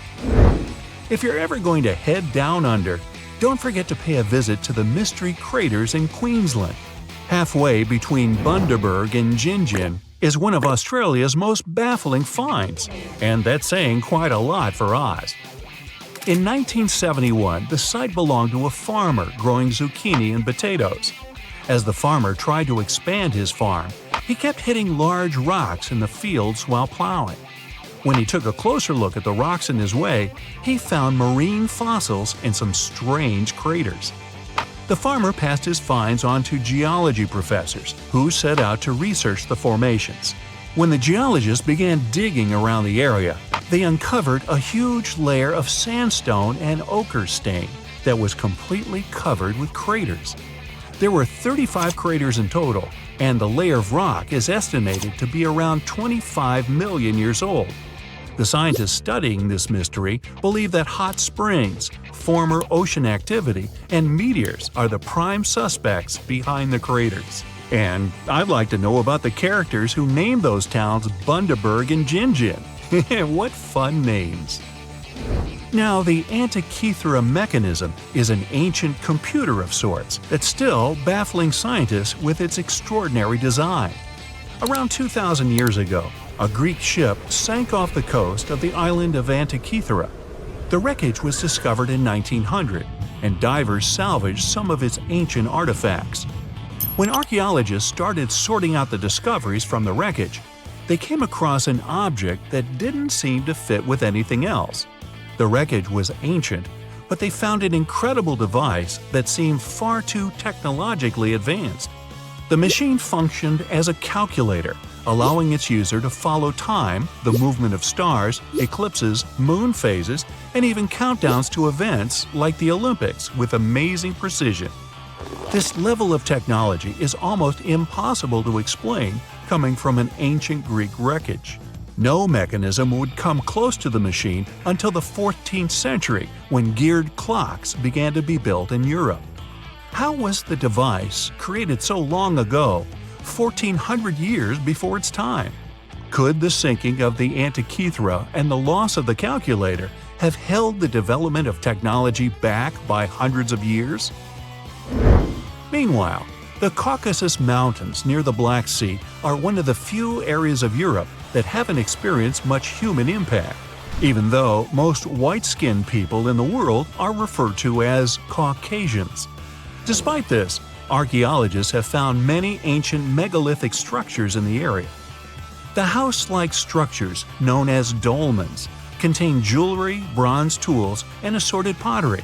If you're ever going to head down under, don't forget to pay a visit to the Mystery Craters in Queensland. Halfway between Bundaberg and Gingin is one of Australia's most baffling finds, and that's saying quite a lot for Oz. In 1971, the site belonged to a farmer growing zucchini and potatoes. As the farmer tried to expand his farm, he kept hitting large rocks in the fields while plowing. When he took a closer look at the rocks in his way, he found marine fossils and some strange craters. The farmer passed his finds on to geology professors, who set out to research the formations. When the geologists began digging around the area, they uncovered a huge layer of sandstone and ochre stain that was completely covered with craters. There were 35 craters in total, and the layer of rock is estimated to be around 25 million years old. The scientists studying this mystery believe that hot springs, former ocean activity, and meteors are the prime suspects behind the craters. And I'd like to know about the characters who named those towns Bundaberg and Gingin. What fun names! Now, the Antikythera mechanism is an ancient computer of sorts that's still baffling scientists with its extraordinary design. Around 2,000 years ago, a Greek ship sank off the coast of the island of Antikythera. The wreckage was discovered in 1900, and divers salvaged some of its ancient artifacts. When archaeologists started sorting out the discoveries from the wreckage, they came across an object that didn't seem to fit with anything else. The wreckage was ancient, but they found an incredible device that seemed far too technologically advanced. The machine functioned as a calculator, allowing its user to follow time, the movement of stars, eclipses, moon phases, and even countdowns to events like the Olympics with amazing precision. This level of technology is almost impossible to explain coming from an ancient Greek wreckage. No mechanism would come close to the machine until the 14th century, when geared clocks began to be built in Europe. How was the device, created so long ago, 1,400 years before its time. Could the sinking of the Antikythera and the loss of the calculator have held the development of technology back by hundreds of years? Meanwhile, the Caucasus Mountains near the Black Sea are one of the few areas of Europe that haven't experienced much human impact, even though most white-skinned people in the world are referred to as Caucasians. Despite this, archaeologists have found many ancient megalithic structures in the area. The house-like structures, known as dolmens, contain jewelry, bronze tools, and assorted pottery.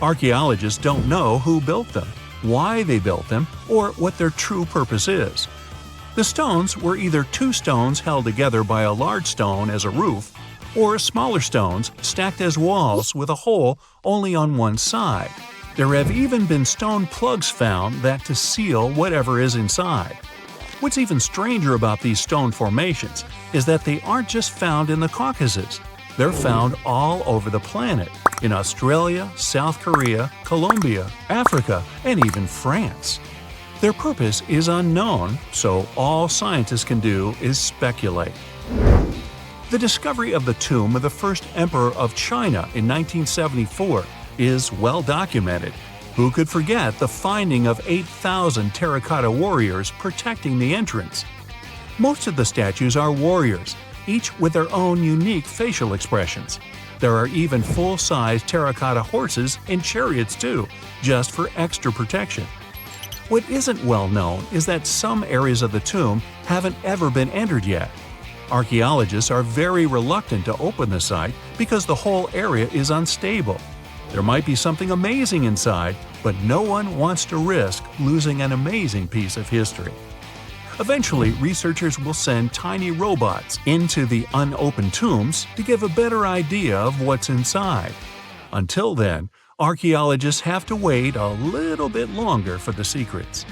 Archaeologists don't know who built them, why they built them, or what their true purpose is. The stones were either two stones held together by a large stone as a roof, or smaller stones stacked as walls with a hole only on one side. There have even been stone plugs found that to seal whatever is inside. What's even stranger about these stone formations is that they aren't just found in the Caucasus. They're found all over the planet, in Australia, South Korea, Colombia, Africa, and even France. Their purpose is unknown, so all scientists can do is speculate. The discovery of the tomb of the first emperor of China in 1974 is well documented. Who could forget the finding of 8,000 terracotta warriors protecting the entrance? Most of the statues are warriors, each with their own unique facial expressions. There are even full-size terracotta horses and chariots too, just for extra protection. What isn't well known is that some areas of the tomb haven't ever been entered yet. Archaeologists are very reluctant to open the site because the whole area is unstable. There might be something amazing inside, but no one wants to risk losing an amazing piece of history. Eventually, researchers will send tiny robots into the unopened tombs to give a better idea of what's inside. Until then, archaeologists have to wait a little bit longer for the secrets.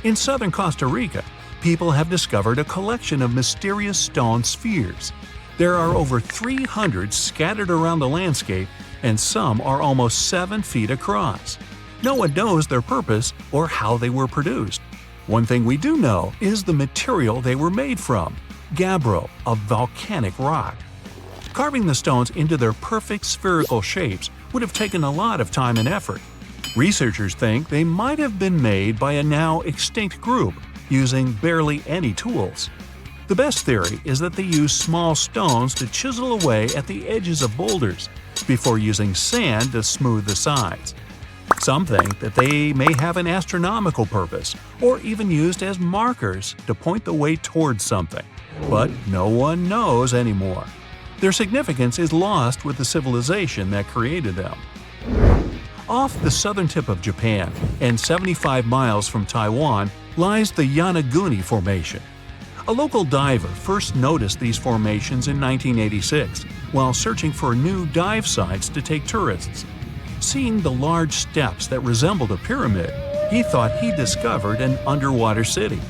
In southern Costa Rica, people have discovered a collection of mysterious stone spheres. There are over 300 scattered around the landscape, and some are almost 7 feet across. No one knows their purpose or how they were produced. One thing we do know is the material they were made from: gabbro, a volcanic rock. Carving the stones into their perfect spherical shapes would have taken a lot of time and effort. Researchers think they might have been made by a now extinct group, using barely any tools. The best theory is that they used small stones to chisel away at the edges of boulders, before using sand to smooth the sides. Some think that they may have an astronomical purpose, or even used as markers to point the way towards something. But no one knows anymore. Their significance is lost with the civilization that created them. Off the southern tip of Japan, and 75 miles from Taiwan, lies the Yonaguni Formation. A local diver first noticed these formations in 1986 while searching for new dive sites to take tourists. Seeing the large steps that resembled a pyramid, he thought he discovered an underwater city.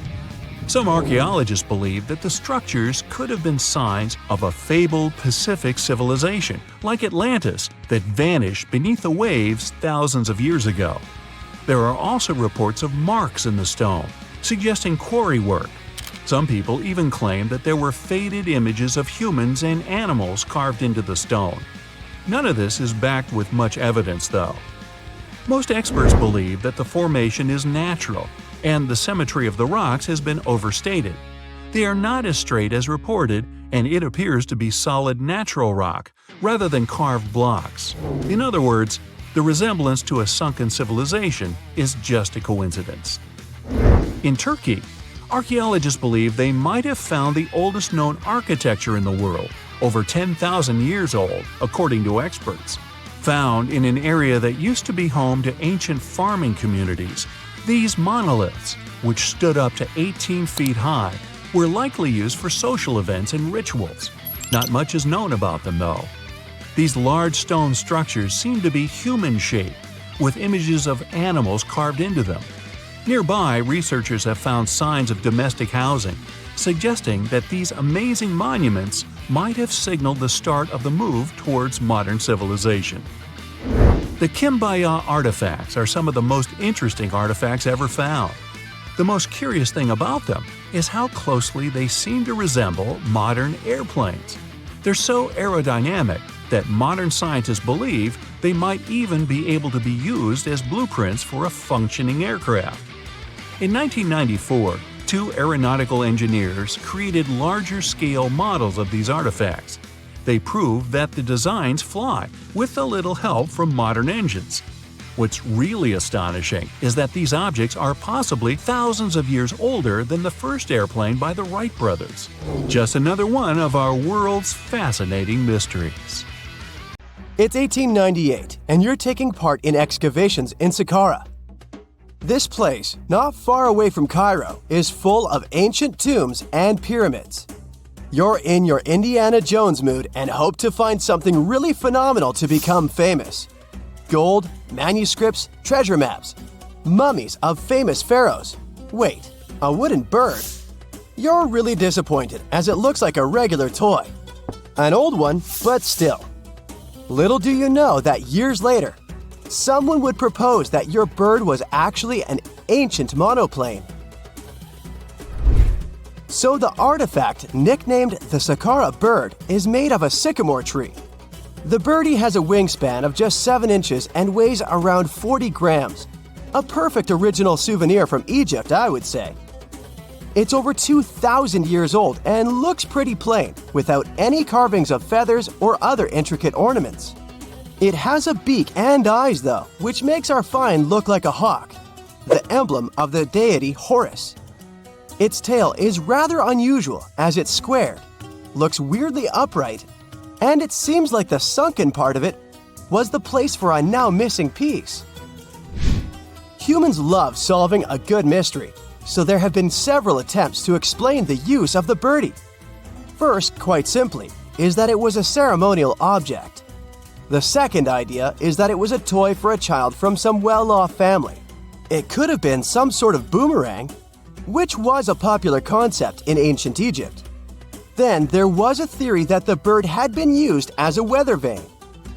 Some archaeologists believe that the structures could have been signs of a fabled Pacific civilization, like Atlantis, that vanished beneath the waves thousands of years ago. There are also reports of marks in the stone, suggesting quarry work. Some people even claim that there were faded images of humans and animals carved into the stone. None of this is backed with much evidence, though. Most experts believe that the formation is natural, and the symmetry of the rocks has been overstated. They are not as straight as reported, and it appears to be solid natural rock, rather than carved blocks. In other words, the resemblance to a sunken civilization is just a coincidence. In Turkey, archaeologists believe they might have found the oldest known architecture in the world, over 10,000 years old, according to experts. Found in an area that used to be home to ancient farming communities, these monoliths, which stood up to 18 feet high, were likely used for social events and rituals. Not much is known about them, though. These large stone structures seem to be human-shaped, with images of animals carved into them. Nearby, researchers have found signs of domestic housing, suggesting that these amazing monuments might have signaled the start of the move towards modern civilization. The Kimbaya artifacts are some of the most interesting artifacts ever found. The most curious thing about them is how closely they seem to resemble modern airplanes. They're so aerodynamic that modern scientists believe they might even be able to be used as blueprints for a functioning aircraft. In 1994, two aeronautical engineers created larger-scale models of these artifacts. They proved that the designs fly, with a little help from modern engines. What's really astonishing is that these objects are possibly thousands of years older than the first airplane by the Wright brothers. Just another one of our world's fascinating mysteries. It's 1898, and you're taking part in excavations in Sakara. This place, not far away from Cairo, is full of ancient tombs and pyramids. You're in your Indiana Jones mood and hope to find something really phenomenal to become famous. Gold, manuscripts, treasure maps, mummies of famous pharaohs. Wait, a wooden bird? You're really disappointed as it looks like a regular toy. An old one, but still. Little do you know that years later, someone would propose that your bird was actually an ancient monoplane. So the artifact, nicknamed the Sakara bird, is made of a sycamore tree. The birdie has a wingspan of just 7 inches and weighs around 40 grams. A perfect original souvenir from Egypt, I would say. It's over 2,000 years old and looks pretty plain, without any carvings of feathers or other intricate ornaments. It has a beak and eyes though, which makes our find look like a hawk, the emblem of the deity Horus. Its tail is rather unusual as it's squared, looks weirdly upright, and it seems like the sunken part of it was the place for a now missing piece. Humans love solving a good mystery, so there have been several attempts to explain the use of the birdie. First, quite simply, is that it was a ceremonial object. The second idea is that it was a toy for a child from some well-off family. It could have been some sort of boomerang, which was a popular concept in ancient Egypt. Then there was a theory that the bird had been used as a weather vane.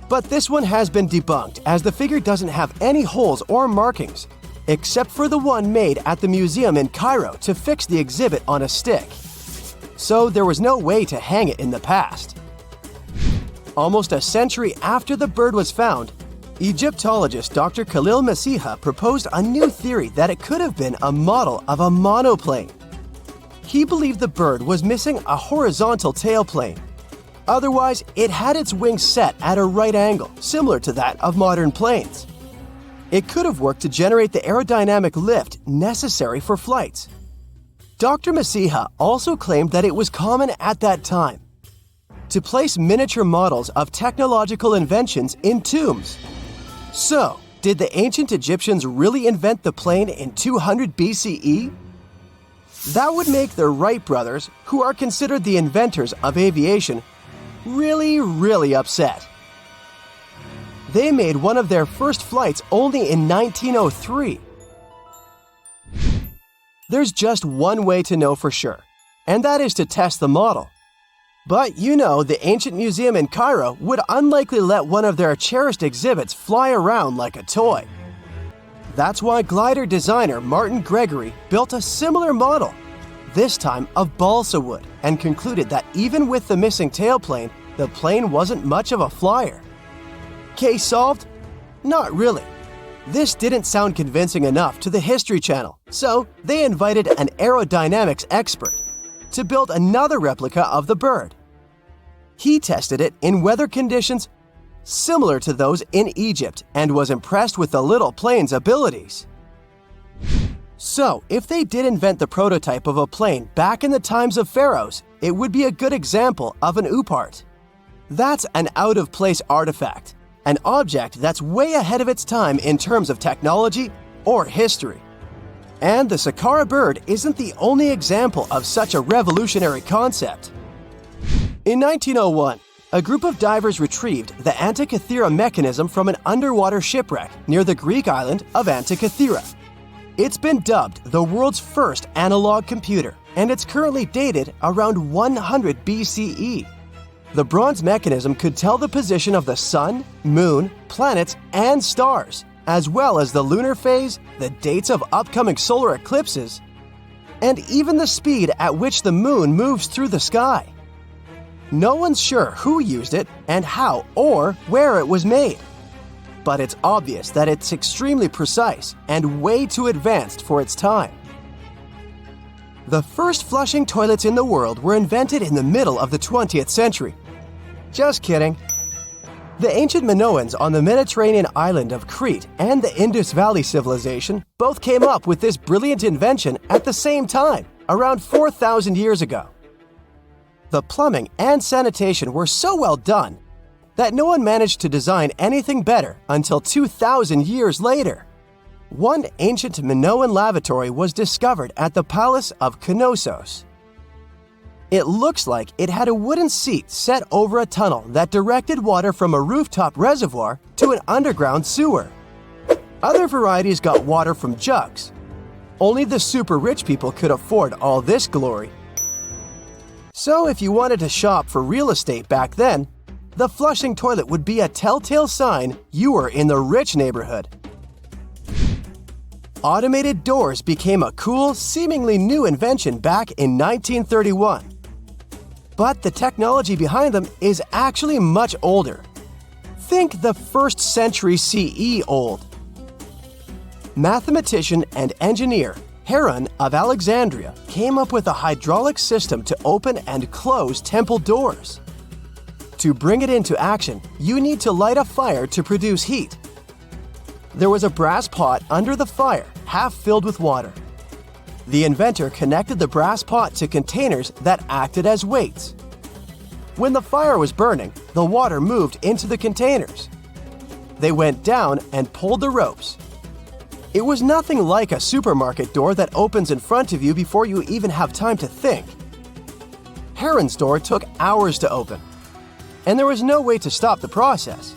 But this one has been debunked as the figure doesn't have any holes or markings, except for the one made at the museum in Cairo to fix the exhibit on a stick. So there was no way to hang it in the past. Almost a century after the bird was found, Egyptologist Dr. Khalil Masiha proposed a new theory that it could have been a model of a monoplane. He believed the bird was missing a horizontal tailplane. Otherwise, it had its wings set at a right angle, similar to that of modern planes. It could have worked to generate the aerodynamic lift necessary for flights. Dr. Masiha also claimed that it was common at that time to place miniature models of technological inventions in tombs. So, did the ancient Egyptians really invent the plane in 200 BCE? That would make the Wright brothers, who are considered the inventors of aviation, really upset. They made one of their first flights only in 1903. There's just one way to know for sure, and that is to test the model. But you know, the ancient museum in Cairo would unlikely let one of their cherished exhibits fly around like a toy. That's why glider designer Martin Gregory built a similar model, this time of balsa wood, and concluded that even with the missing tailplane, the plane wasn't much of a flyer. Case solved? Not really. This didn't sound convincing enough to the History Channel, so they invited an aerodynamics expert to build another replica of the bird. He tested it in weather conditions similar to those in Egypt and was impressed with the little plane's abilities. So, if they did invent the prototype of a plane back in the times of pharaohs, it would be a good example of an oupart. That's an out-of-place artifact, an object that's way ahead of its time in terms of technology or history. And the Sakara bird isn't the only example of such a revolutionary concept. In 1901, a group of divers retrieved the Antikythera mechanism from an underwater shipwreck near the Greek island of Antikythera. It's been dubbed the world's first analog computer, and it's currently dated around 100 BCE. The bronze mechanism could tell the position of the sun, moon, planets, and stars, as well as the lunar phase, the dates of upcoming solar eclipses, and even the speed at which the moon moves through the sky. No one's sure who used it and how or where it was made. But it's obvious that it's extremely precise and way too advanced for its time. The first flushing toilets in the world were invented in the middle of the 20th century. Just kidding. The ancient Minoans on the Mediterranean island of Crete and the Indus Valley civilization both came up with this brilliant invention at the same time, around 4,000 years ago. The plumbing and sanitation were so well done that no one managed to design anything better until 2,000 years later. One ancient Minoan lavatory was discovered at the Palace of Knossos. It looks like it had a wooden seat set over a tunnel that directed water from a rooftop reservoir to an underground sewer. Other varieties got water from jugs. Only the super rich people could afford all this glory. So if you wanted to shop for real estate back then, the flushing toilet would be a telltale sign you were in the rich neighborhood. Automated doors became a cool, seemingly new invention back in 1931. But the technology behind them is actually much older. Think the 1st century CE old. Mathematician and engineer Heron of Alexandria came up with a hydraulic system to open and close temple doors. To bring it into action, you need to light a fire to produce heat. There was a brass pot under the fire, half filled with water. The inventor connected the brass pot to containers that acted as weights. When the fire was burning, the water moved into the containers. They went down and pulled the ropes. It was nothing like a supermarket door that opens in front of you before you even have time to think. Heron's door took hours to open, and there was no way to stop the process.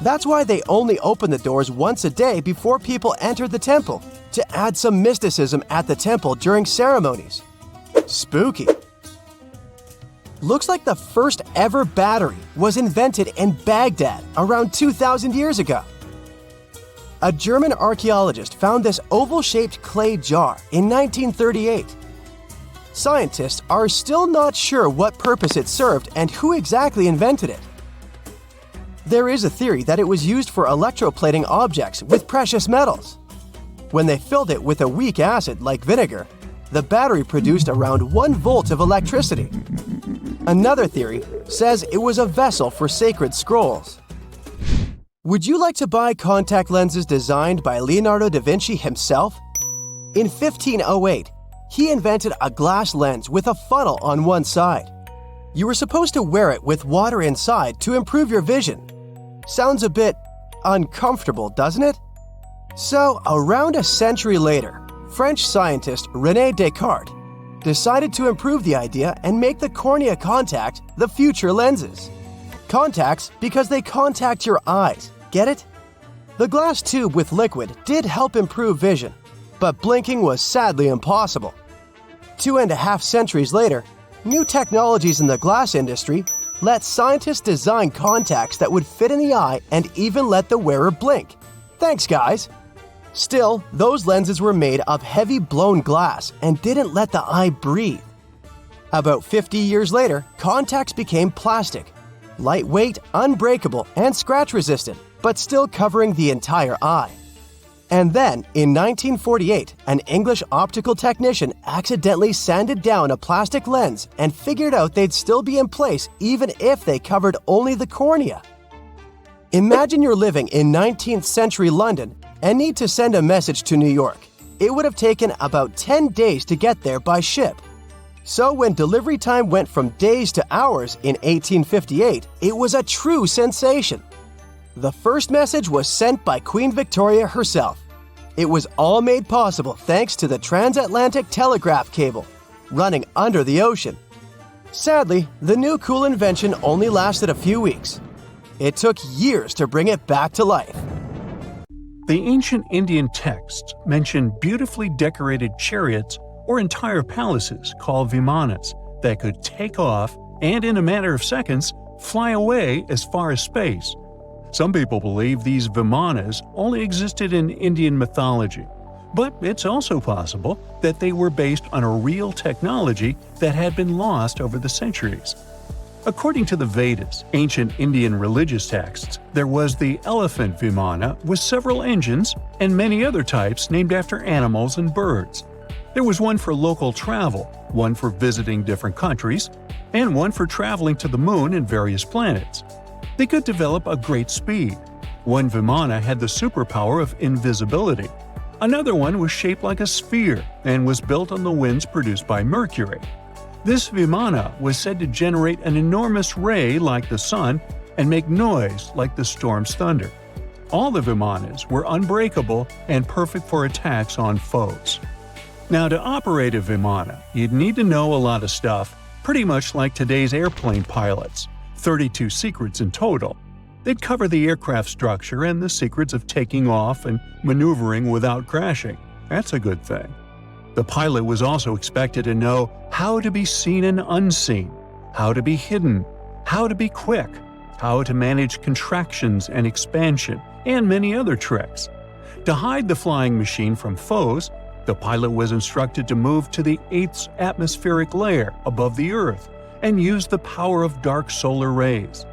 That's why they only opened the doors once a day before people entered the temple, to add some mysticism at the temple during ceremonies. Spooky. Looks like the first ever battery was invented in Baghdad around 2,000 years ago. A German archaeologist found this oval-shaped clay jar in 1938. Scientists are still not sure what purpose it served and who exactly invented it. There is a theory that it was used for electroplating objects with precious metals. When they filled it with a weak acid like vinegar, the battery produced around 1 volt of electricity. Another theory says it was a vessel for sacred scrolls. Would you like to buy contact lenses designed by Leonardo da Vinci himself? In 1508, he invented a glass lens with a funnel on one side. You were supposed to wear it with water inside to improve your vision. Sounds a bit uncomfortable, doesn't it? So, around a century later, French scientist René Descartes decided to improve the idea and make the cornea contact the future lenses. Contacts because they contact your eyes, get it? The glass tube with liquid did help improve vision, but blinking was sadly impossible. 2.5 centuries later, new technologies in the glass industry let scientists design contacts that would fit in the eye and even let the wearer blink. Thanks, guys. Still, those lenses were made of heavy blown glass and didn't let the eye breathe. About 50 years later, contacts became plastic, lightweight, unbreakable, and scratch-resistant, but still covering the entire eye. And then, in 1948, an English optical technician accidentally sanded down a plastic lens and figured out they'd still be in place even if they covered only the cornea. Imagine you're living in 19th century London and need to send a message to New York. It would have taken about 10 days to get there by ship. So when delivery time went from days to hours in 1858, it was a true sensation. The first message was sent by Queen Victoria herself. It was all made possible thanks to the transatlantic telegraph cable, running under the ocean. Sadly, the new cool invention only lasted a few weeks. It took years to bring it back to life. The ancient Indian texts mention beautifully decorated chariots or entire palaces called vimanas that could take off and, in a matter of seconds, fly away as far as space. Some people believe these Vimanas only existed in Indian mythology, but it's also possible that they were based on a real technology that had been lost over the centuries. According to the Vedas, ancient Indian religious texts, there was the elephant Vimana with several engines and many other types named after animals and birds. There was one for local travel, one for visiting different countries, and one for traveling to the moon and various planets. They could develop a great speed. One Vimana had the superpower of invisibility. Another one was shaped like a sphere and was built on the winds produced by Mercury. This Vimana was said to generate an enormous ray like the sun and make noise like the storm's thunder. All the Vimanas were unbreakable and perfect for attacks on foes. Now, to operate a Vimana, you'd need to know a lot of stuff, pretty much like today's airplane pilots, 32 secrets in total. They'd cover the aircraft structure and the secrets of taking off and maneuvering without crashing. That's a good thing. The pilot was also expected to know how to be seen and unseen, how to be hidden, how to be quick, how to manage contractions and expansion, and many other tricks. To hide the flying machine from foes, the pilot was instructed to move to the 8th atmospheric layer above the Earth and use the power of dark solar rays.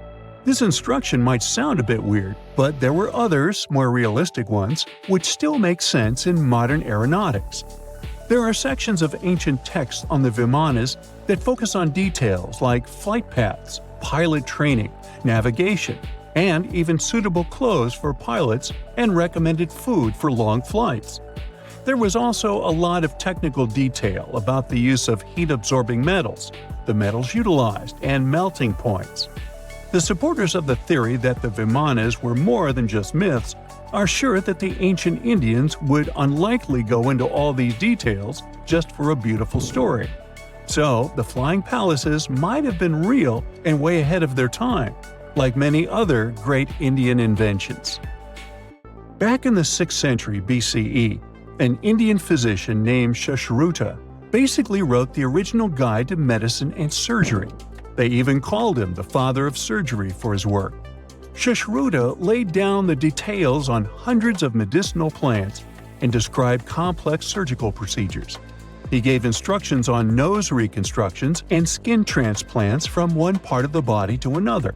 This instruction might sound a bit weird, but there were others, more realistic ones, which still make sense in modern aeronautics. There are sections of ancient texts on the Vimanas that focus on details like flight paths, pilot training, navigation, and even suitable clothes for pilots and recommended food for long flights. There was also a lot of technical detail about the use of heat-absorbing metals, the metals utilized, and melting points. The supporters of the theory that the Vimanas were more than just myths are sure that the ancient Indians would unlikely go into all these details just for a beautiful story. So, the flying palaces might have been real and way ahead of their time, like many other great Indian inventions. Back in the 6th century BCE, an Indian physician named Sushruta basically wrote the original guide to medicine and surgery. They even called him the father of surgery for his work. Sushruta laid down the details on hundreds of medicinal plants and described complex surgical procedures. He gave instructions on nose reconstructions and skin transplants from one part of the body to another.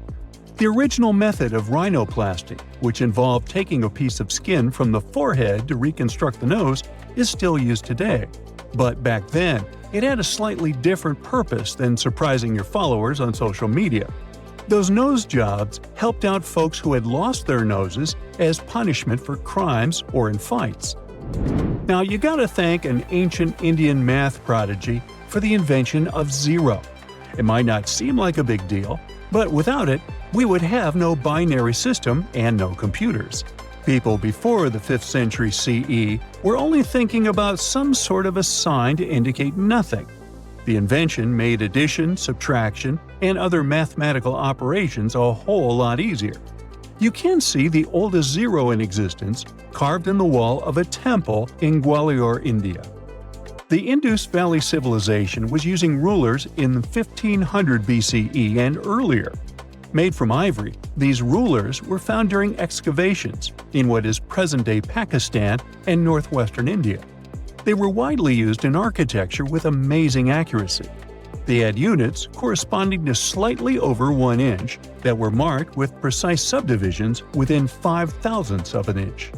The original method of rhinoplasty, which involved taking a piece of skin from the forehead to reconstruct the nose, is still used today. But back then, it had a slightly different purpose than surprising your followers on social media. Those nose jobs helped out folks who had lost their noses as punishment for crimes or in fights. Now, you gotta thank an ancient Indian math prodigy for the invention of zero. It might not seem like a big deal, but without it, we would have no binary system and no computers. People before the 5th century CE were only thinking about some sort of a sign to indicate nothing. The invention made addition, subtraction, and other mathematical operations a whole lot easier. You can see the oldest zero in existence carved in the wall of a temple in Gwalior, India. The Indus Valley Civilization was using rulers in 1500 BCE and earlier. Made from ivory, these rulers were found during excavations in what is present-day Pakistan and northwestern India. They were widely used in architecture with amazing accuracy. They had units corresponding to slightly over 1 inch that were marked with precise subdivisions within 5/1000ths of an inch.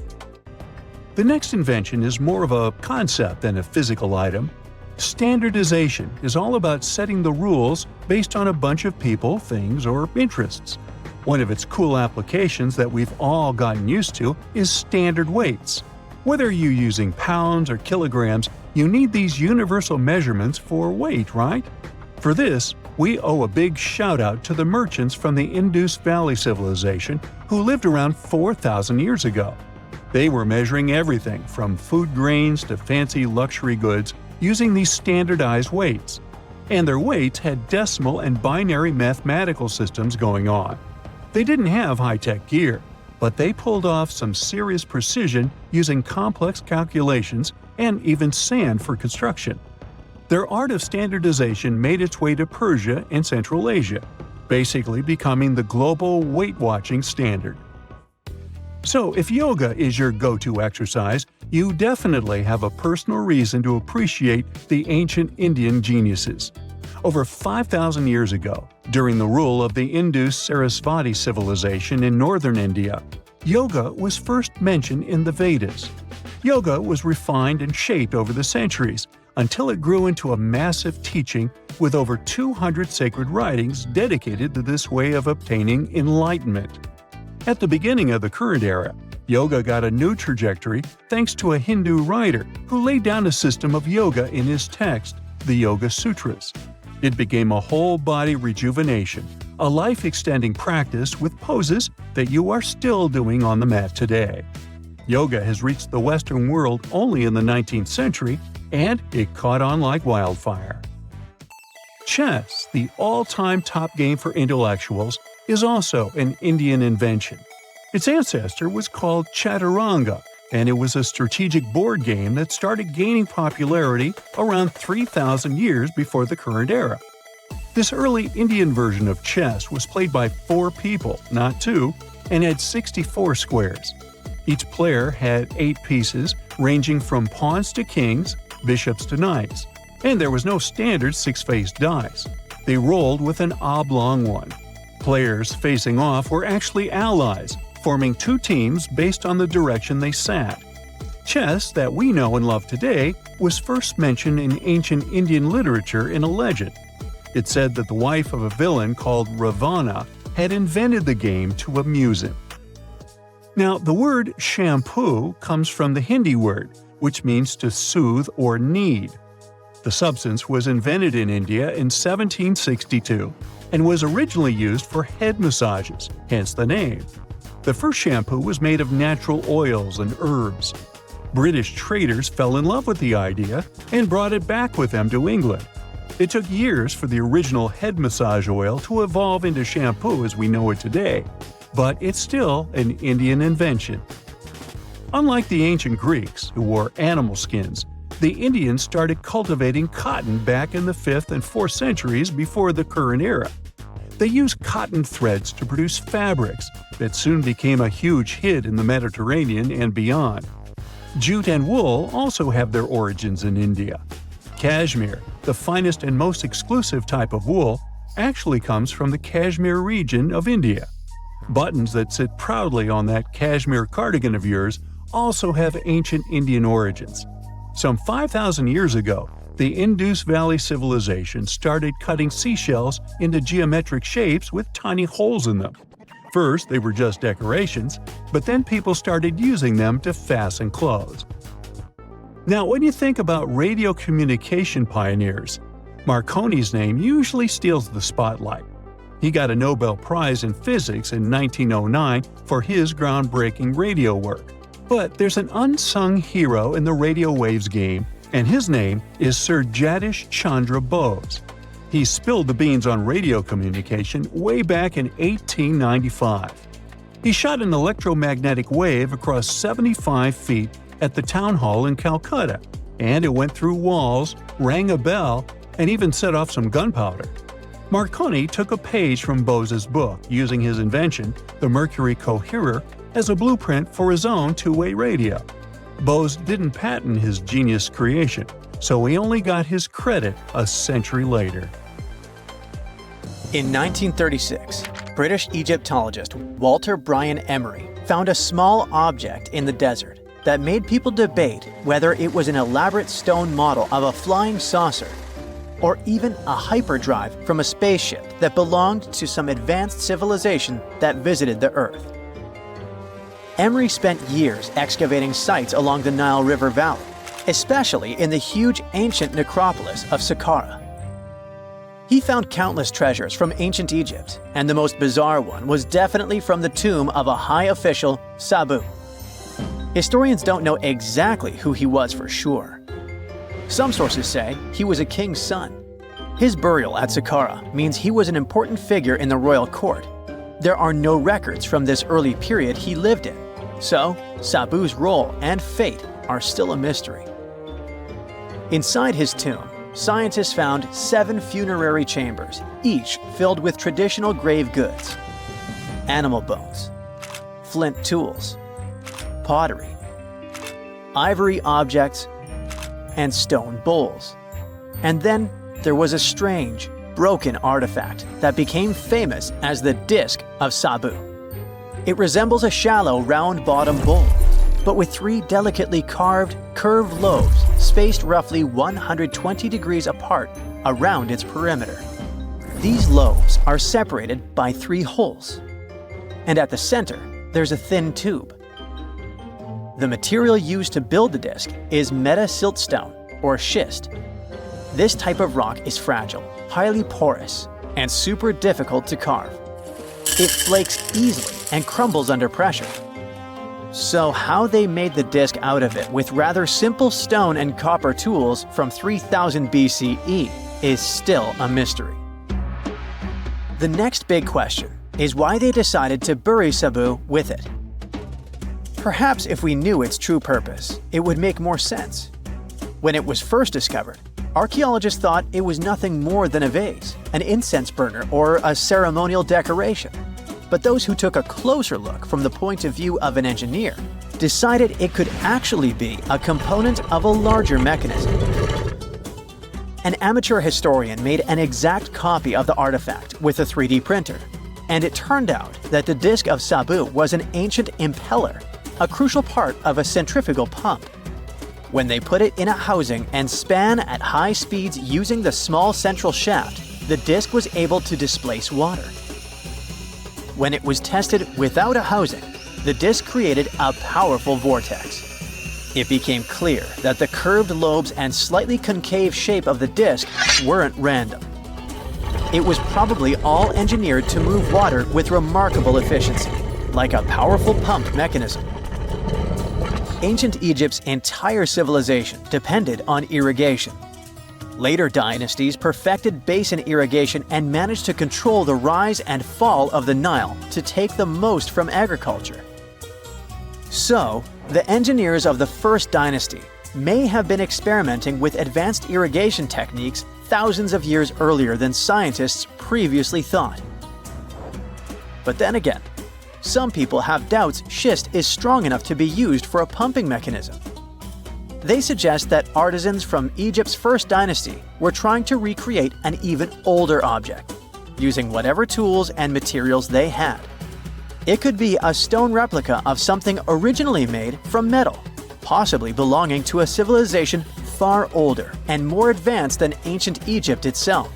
The next invention is more of a concept than a physical item. Standardization is all about setting the rules based on a bunch of people, things, or interests. One of its cool applications that we've all gotten used to is standard weights. Whether you're using pounds or kilograms, you need these universal measurements for weight, right? For this, we owe a big shout-out to the merchants from the Indus Valley Civilization who lived around 4,000 years ago. They were measuring everything from food grains to fancy luxury goods using these standardized weights. And their weights had decimal and binary mathematical systems going on. They didn't have high-tech gear, but they pulled off some serious precision using complex calculations and even sand for construction. Their art of standardization made its way to Persia and Central Asia, basically becoming the global weight-watching standard. So if yoga is your go-to exercise, you definitely have a personal reason to appreciate the ancient Indian geniuses. Over 5,000 years ago, during the rule of the Indus Sarasvati civilization in northern India, yoga was first mentioned in the Vedas. Yoga was refined and shaped over the centuries until it grew into a massive teaching with over 200 sacred writings dedicated to this way of obtaining enlightenment. At the beginning of the current era, yoga got a new trajectory thanks to a Hindu writer who laid down a system of yoga in his text, the Yoga Sutras. It became a whole-body rejuvenation, a life-extending practice with poses that you are still doing on the mat today. Yoga has reached the Western world only in the 19th century, and it caught on like wildfire. Chess, the all-time top game for intellectuals, is also an Indian invention. Its ancestor was called Chaturanga, and it was a strategic board game that started gaining popularity around 3,000 years before the current era. This early Indian version of chess was played by 4 people, not 2, and had 64 squares. Each player had 8 pieces, ranging from pawns to kings, bishops to knights, and there was no standard 6-faced dice. They rolled with an oblong one. Players facing off were actually allies, forming 2 teams based on the direction they sat. Chess, that we know and love today, was first mentioned in ancient Indian literature in a legend. It said that the wife of a villain called Ravana had invented the game to amuse him. Now, the word shampoo comes from the Hindi word, which means to soothe or knead. The substance was invented in India in 1762 and was originally used for head massages, hence the name. The first shampoo was made of natural oils and herbs. British traders fell in love with the idea and brought it back with them to England. It took years for the original head massage oil to evolve into shampoo as we know it today, but it's still an Indian invention. Unlike the ancient Greeks, who wore animal skins, the Indians started cultivating cotton back in the 5th and 4th centuries before the current era. They used cotton threads to produce fabrics that soon became a huge hit in the Mediterranean and beyond. Jute and wool also have their origins in India. Cashmere, the finest and most exclusive type of wool, actually comes from the Kashmir region of India. Buttons that sit proudly on that cashmere cardigan of yours also have ancient Indian origins. Some 5,000 years ago, the Indus Valley civilization started cutting seashells into geometric shapes with tiny holes in them. First, they were just decorations, but then people started using them to fasten clothes. Now, when you think about radio communication pioneers, Marconi's name usually steals the spotlight. He got a Nobel Prize in Physics in 1909 for his groundbreaking radio work. But there's an unsung hero in the radio waves game, and his name is Sir Jagdish Chandra Bose. He spilled the beans on radio communication way back in 1895. He shot an electromagnetic wave across 75 feet at the town hall in Calcutta, and it went through walls, rang a bell, and even set off some gunpowder. Marconi took a page from Bose's book, using his invention, the Mercury Coherer, as a blueprint for his own two-way radio. Bose didn't patent his genius creation, so he only got his credit a century later. In 1936, British Egyptologist Walter Bryan Emery found a small object in the desert that made people debate whether it was an elaborate stone model of a flying saucer or even a hyperdrive from a spaceship that belonged to some advanced civilization that visited the Earth. Emery spent years excavating sites along the Nile River Valley, especially in the huge ancient necropolis of Sakara. He found countless treasures from ancient Egypt, and the most bizarre one was definitely from the tomb of a high official, Sabu. Historians don't know exactly who he was for sure. Some sources say he was a king's son. His burial at Sakara means he was an important figure in the royal court. There are no records from this early period he lived in, so Sabu's role and fate are still a mystery. Inside his tomb, scientists found 7 funerary chambers, each filled with traditional grave goods, animal bones, flint tools, pottery, ivory objects, and stone bowls. And then there was a strange, broken artifact that became famous as the Disc of Sabu. It resembles a shallow, round-bottomed bowl, but with 3 delicately carved, curved lobes spaced roughly 120 degrees apart around its perimeter. These lobes are separated by 3 holes, and at the center, there's a thin tube. The material used to build the disc is metasiltstone, or schist. This type of rock is fragile, highly porous, and super difficult to carve. It flakes easily and crumbles under pressure. So how they made the disc out of it with rather simple stone and copper tools from 3000 BCE is still a mystery. The next big question is why they decided to bury Sabu with it. Perhaps if we knew its true purpose, it would make more sense. When it was first discovered, archaeologists thought it was nothing more than a vase, an incense burner, or a ceremonial decoration. But those who took a closer look from the point of view of an engineer decided it could actually be a component of a larger mechanism. An amateur historian made an exact copy of the artifact with a 3D printer, and it turned out that the Disc of Sabu was an ancient impeller, a crucial part of a centrifugal pump. When they put it in a housing and span at high speeds using the small central shaft, the disc was able to displace water. When it was tested without a housing, the disc created a powerful vortex. It became clear that the curved lobes and slightly concave shape of the disc weren't random. It was probably all engineered to move water with remarkable efficiency, like a powerful pump mechanism. Ancient Egypt's entire civilization depended on irrigation. Later dynasties perfected basin irrigation and managed to control the rise and fall of the Nile to take the most from agriculture. So, the engineers of the first dynasty may have been experimenting with advanced irrigation techniques thousands of years earlier than scientists previously thought. But then again, some people have doubts schist is strong enough to be used for a pumping mechanism. They suggest that artisans from Egypt's first dynasty were trying to recreate an even older object, using whatever tools and materials they had. It could be a stone replica of something originally made from metal, possibly belonging to a civilization far older and more advanced than ancient Egypt itself.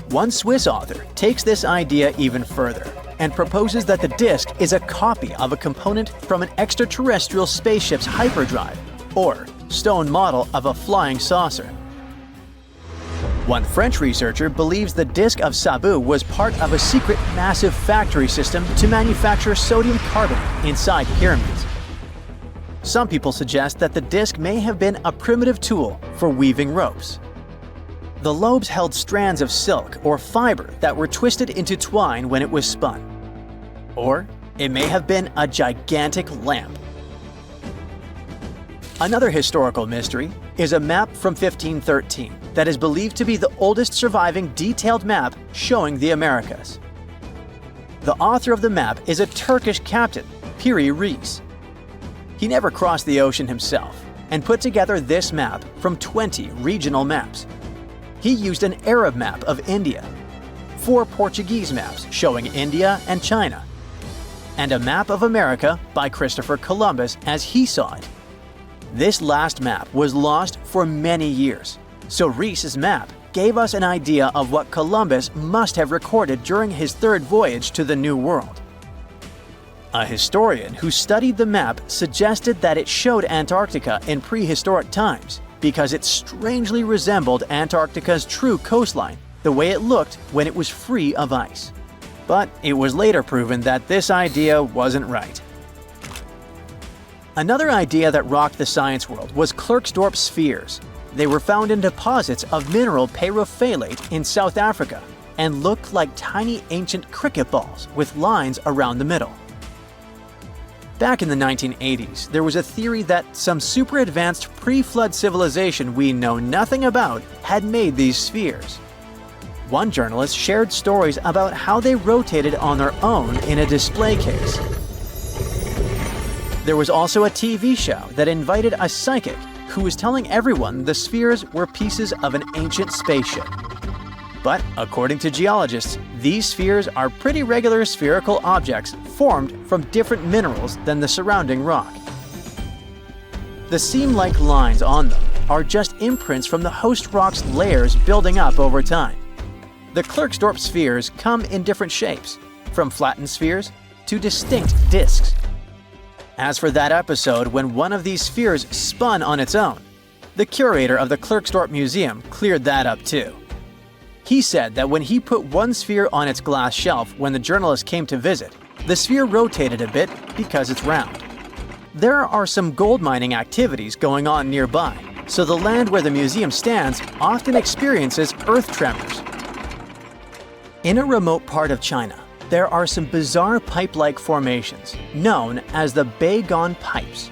One Swiss author takes this idea even further and proposes that the disc is a copy of a component from an extraterrestrial spaceship's hyperdrive, or stone model of a flying saucer. One French researcher believes the Disc of Sabu was part of a secret massive factory system to manufacture sodium carbonate inside pyramids. Some people suggest that the disc may have been a primitive tool for weaving ropes. The lobes held strands of silk or fiber that were twisted into twine when it was spun. Or it may have been a gigantic lamp. Another historical mystery is a map from 1513 that is believed to be the oldest surviving detailed map showing the Americas. The author of the map is a Turkish captain, Piri Reis. He never crossed the ocean himself and put together this map from 20 regional maps. He used an Arab map of India, 4 Portuguese maps showing India and China, and a map of America by Christopher Columbus as he saw it. This last map was lost for many years, so Reis's map gave us an idea of what Columbus must have recorded during his third voyage to the New World. A historian who studied the map suggested that it showed Antarctica in prehistoric times because it strangely resembled Antarctica's true coastline, the way it looked when it was free of ice. But it was later proven that this idea wasn't right. Another idea that rocked the science world was Clerksdorp spheres. They were found in deposits of mineral pyrophyllite in South Africa and looked like tiny ancient cricket balls with lines around the middle. Back in the 1980s, there was a theory that some super advanced pre-flood civilization we know nothing about had made these spheres. One journalist shared stories about how they rotated on their own in a display case. There was also a TV show that invited a psychic who was telling everyone the spheres were pieces of an ancient spaceship. But according to geologists, these spheres are pretty regular spherical objects formed from different minerals than the surrounding rock. The seam-like lines on them are just imprints from the host rock's layers building up over time. The Clerksdorp spheres come in different shapes, from flattened spheres to distinct discs. As for that episode when one of these spheres spun on its own, the curator of the Clerksdorp Museum cleared that up too. He said that when he put one sphere on its glass shelf when the journalist came to visit, the sphere rotated a bit because it's round. There are some gold mining activities going on nearby, so the land where the museum stands often experiences earth tremors. In a remote part of China, there are some bizarre pipe-like formations known as the Beigon Pipes.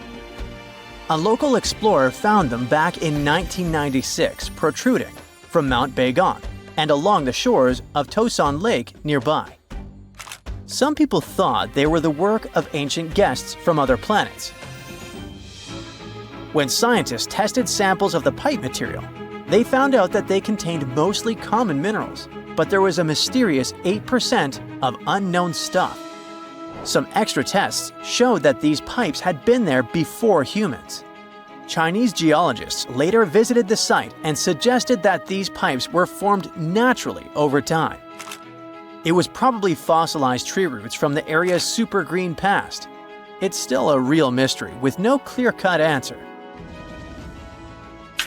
A local explorer found them back in 1996 protruding from Mount Beigon and along the shores of Tosan Lake nearby. Some people thought they were the work of ancient guests from other planets. When scientists tested samples of the pipe material, they found out that they contained mostly common minerals, but there was a mysterious 8% of unknown stuff. Some extra tests showed that these pipes had been there before humans. Chinese geologists later visited the site and suggested that these pipes were formed naturally over time. It was probably fossilized tree roots from the area's super green past. It's still a real mystery with no clear-cut answer.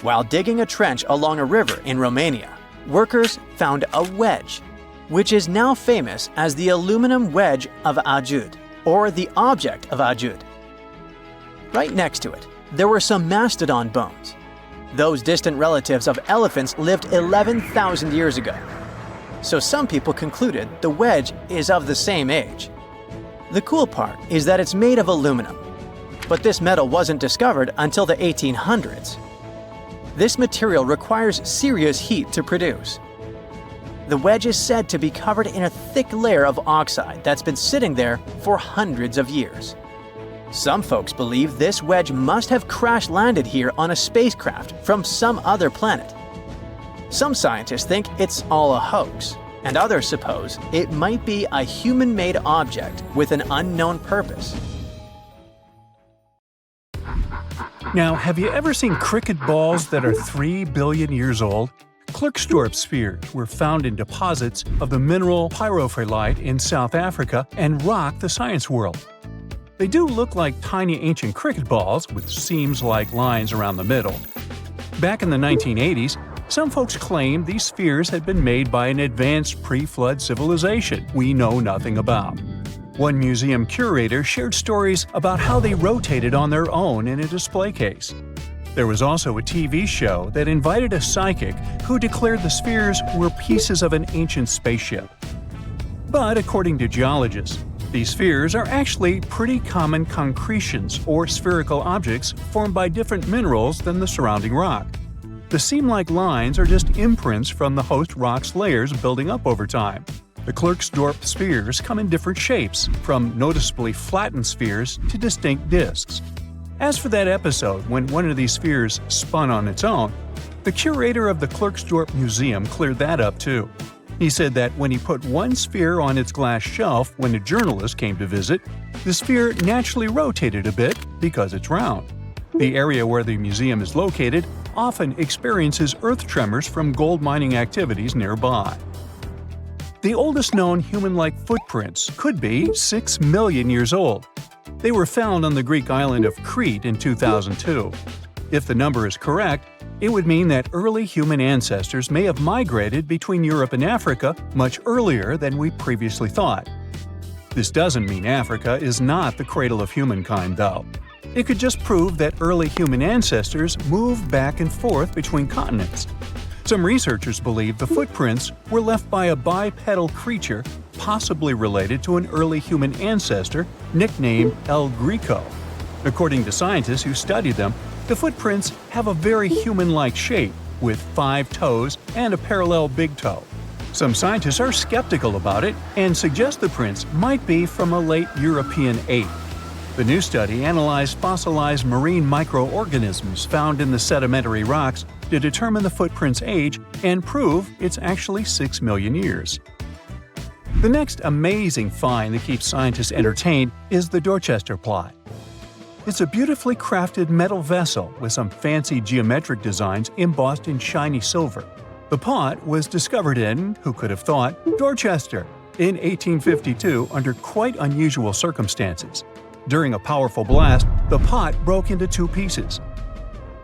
While digging a trench along a river in Romania, workers found a wedge, which is now famous as the aluminum wedge of Ajud, or the object of Ajud. Right next to it, there were some mastodon bones. Those distant relatives of elephants lived 11,000 years ago. So some people concluded the wedge is of the same age. The cool part is that it's made of aluminum, but this metal wasn't discovered until the 1800s. This material requires serious heat to produce. The wedge is said to be covered in a thick layer of oxide that's been sitting there for hundreds of years. Some folks believe this wedge must have crash-landed here on a spacecraft from some other planet. Some scientists think it's all a hoax, and others suppose it might be a human-made object with an unknown purpose. Now, have you ever seen cricket balls that are 3 billion years old? Clerksdorp spheres were found in deposits of the mineral pyrophyllite in South Africa and rock the science world. They do look like tiny ancient cricket balls with seams-like lines around the middle. Back in the 1980s, some folks claimed these spheres had been made by an advanced pre-flood civilization we know nothing about. One museum curator shared stories about how they rotated on their own in a display case. There was also a TV show that invited a psychic who declared the spheres were pieces of an ancient spaceship. But according to geologists, these spheres are actually pretty common concretions or spherical objects formed by different minerals than the surrounding rock. The seam-like lines are just imprints from the host rock's layers building up over time. The Clerksdorp spheres come in different shapes, from noticeably flattened spheres to distinct discs. As for that episode when one of these spheres spun on its own, the curator of the Clerksdorp Museum cleared that up too. He said that when he put one sphere on its glass shelf when a journalist came to visit, the sphere naturally rotated a bit because it's round. The area where the museum is located often experiences earth tremors from gold mining activities nearby. The oldest known human-like footprints could be 6 million years old. They were found on the Greek island of Crete in 2002. If the number is correct, it would mean that early human ancestors may have migrated between Europe and Africa much earlier than we previously thought. This doesn't mean Africa is not the cradle of humankind, though. It could just prove that early human ancestors moved back and forth between continents. Some researchers believe the footprints were left by a bipedal creature possibly related to an early human ancestor nicknamed El Greco. According to scientists who studied them, the footprints have a very human-like shape, with 5 toes and a parallel big toe. Some scientists are skeptical about it and suggest the prints might be from a late European ape. The new study analyzed fossilized marine microorganisms found in the sedimentary rocks to determine the footprint's age and prove it's actually 6 million years. The next amazing find that keeps scientists entertained is the Dorchester plot. It's a beautifully crafted metal vessel with some fancy geometric designs embossed in shiny silver. The pot was discovered in, who could have thought, Dorchester in 1852 under quite unusual circumstances. During a powerful blast, the pot broke into 2 pieces.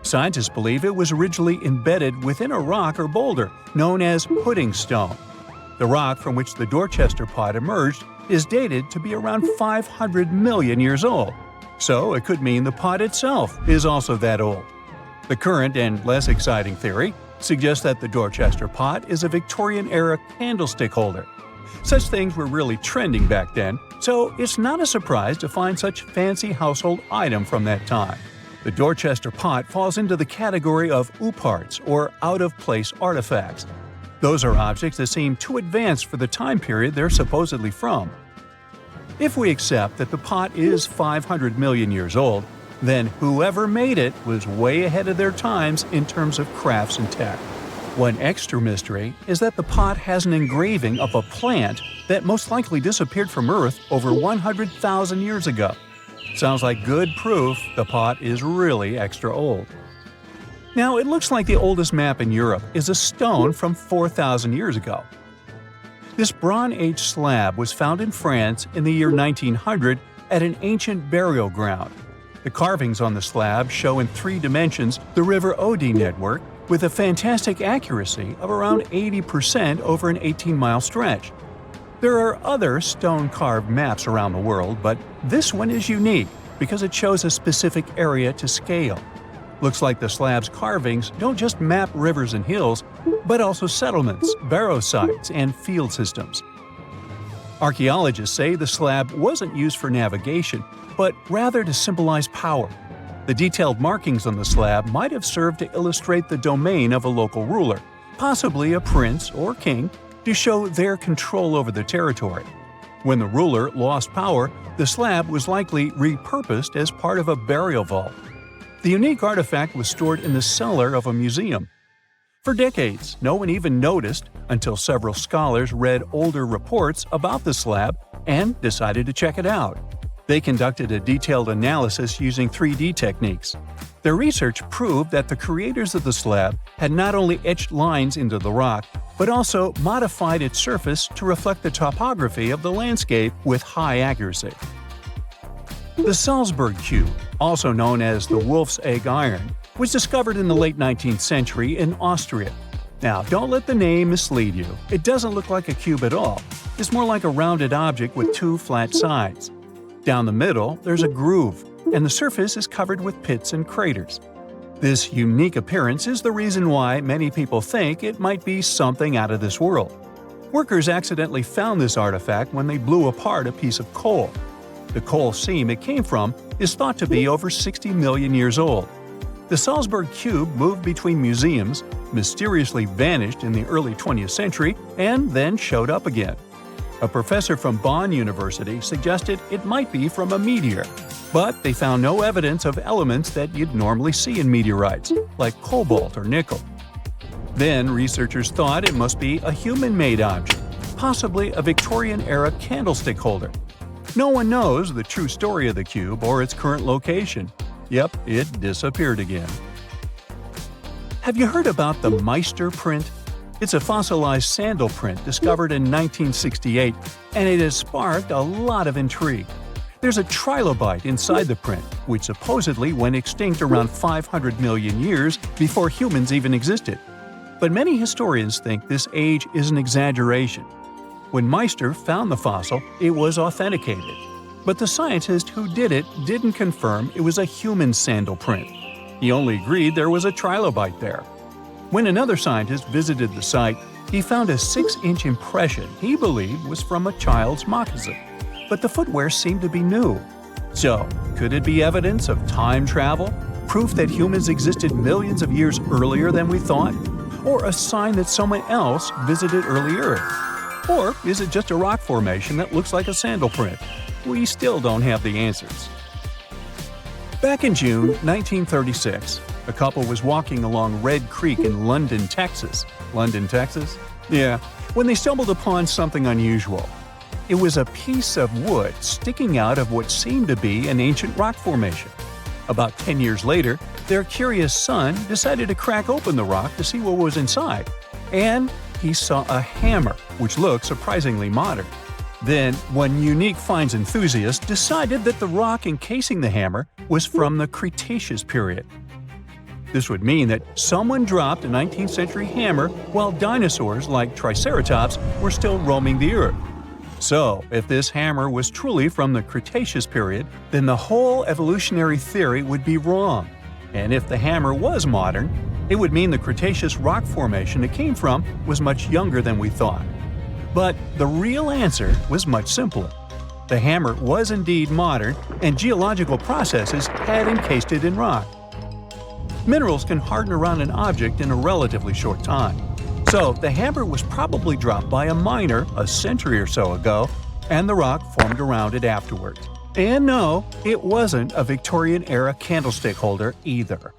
Scientists believe it was originally embedded within a rock or boulder known as pudding stone. The rock from which the Dorchester pot emerged is dated to be around 500 million years old, so it could mean the pot itself is also that old. The current and less exciting theory suggests that the Dorchester pot is a Victorian-era candlestick holder. Such things were really trending back then, so it's not a surprise to find such fancy household item from that time. The Dorchester pot falls into the category of ooparts, or out-of-place artifacts. Those are objects that seem too advanced for the time period they're supposedly from. If we accept that the pot is 500 million years old, then whoever made it was way ahead of their times in terms of crafts and tech. One extra mystery is that the pot has an engraving of a plant that most likely disappeared from Earth over 100,000 years ago. Sounds like good proof the pot is really extra old. Now, it looks like the oldest map in Europe is a stone from 4,000 years ago. This Bronze Age slab was found in France in the year 1900 at an ancient burial ground. The carvings on the slab show in 3 dimensions the River Odie network with a fantastic accuracy of around 80% over an 18-mile stretch. There are other stone-carved maps around the world, but this one is unique because it shows a specific area to scale. Looks like the slab's carvings don't just map rivers and hills, but also settlements, barrow sites, and field systems. Archaeologists say the slab wasn't used for navigation, but rather to symbolize power. The detailed markings on the slab might have served to illustrate the domain of a local ruler, possibly a prince or king, to show their control over the territory. When the ruler lost power, the slab was likely repurposed as part of a burial vault. The unique artifact was stored in the cellar of a museum. For decades, no one even noticed until several scholars read older reports about the slab and decided to check it out. They conducted a detailed analysis using 3D techniques. Their research proved that the creators of the slab had not only etched lines into the rock, but also modified its surface to reflect the topography of the landscape with high accuracy. The Salsberg cube, also known as the Wolf's Egg Iron, was discovered in the late 19th century in Austria. Now, don't let the name mislead you. It doesn't look like a cube at all. It's more like a rounded object with 2 flat sides. Down the middle, there's a groove, and the surface is covered with pits and craters. This unique appearance is the reason why many people think it might be something out of this world. Workers accidentally found this artifact when they blew apart a piece of coal. The coal seam it came from is thought to be over 60 million years old. The Salsberg cube moved between museums, mysteriously vanished in the early 20th century, and then showed up again. A professor from Bonn University suggested it might be from a meteor, but they found no evidence of elements that you'd normally see in meteorites, like cobalt or nickel. Then researchers thought it must be a human-made object, possibly a Victorian-era candlestick holder. No one knows the true story of the cube or its current location. Yep, it disappeared again. Have you heard about the Meister print? It's a fossilized sandal print discovered in 1968, and it has sparked a lot of intrigue. There's a trilobite inside the print, which supposedly went extinct around 500 million years before humans even existed. But many historians think this age is an exaggeration. When Meister found the fossil, it was authenticated. But the scientist who did it didn't confirm it was a human sandal print. He only agreed there was a trilobite there. When another scientist visited the site, he found a 6-inch impression he believed was from a child's moccasin. But the footwear seemed to be new. So, could it be evidence of time travel? Proof that humans existed millions of years earlier than we thought? Or a sign that someone else visited early Earth? Or is it just a rock formation that looks like a sandal print? We still don't have the answers. Back in June 1936, a couple was walking along Red Creek in London, Texas. London, Texas? Yeah, when they stumbled upon something unusual. It was a piece of wood sticking out of what seemed to be an ancient rock formation. About 10 years later, their curious son decided to crack open the rock to see what was inside. And he saw a hammer, which looked surprisingly modern. Then, one unique finds enthusiast decided that the rock encasing the hammer was from the Cretaceous period. This would mean that someone dropped a 19th century hammer while dinosaurs like Triceratops were still roaming the earth. So, if this hammer was truly from the Cretaceous period, then the whole evolutionary theory would be wrong. And if the hammer was modern, it would mean the Cretaceous rock formation it came from was much younger than we thought. But the real answer was much simpler. The hammer was indeed modern, and geological processes had encased it in rock. Minerals can harden around an object in a relatively short time. So the hammer was probably dropped by a miner a century or so ago, and the rock formed around it afterward. And no, it wasn't a Victorian-era candlestick holder either.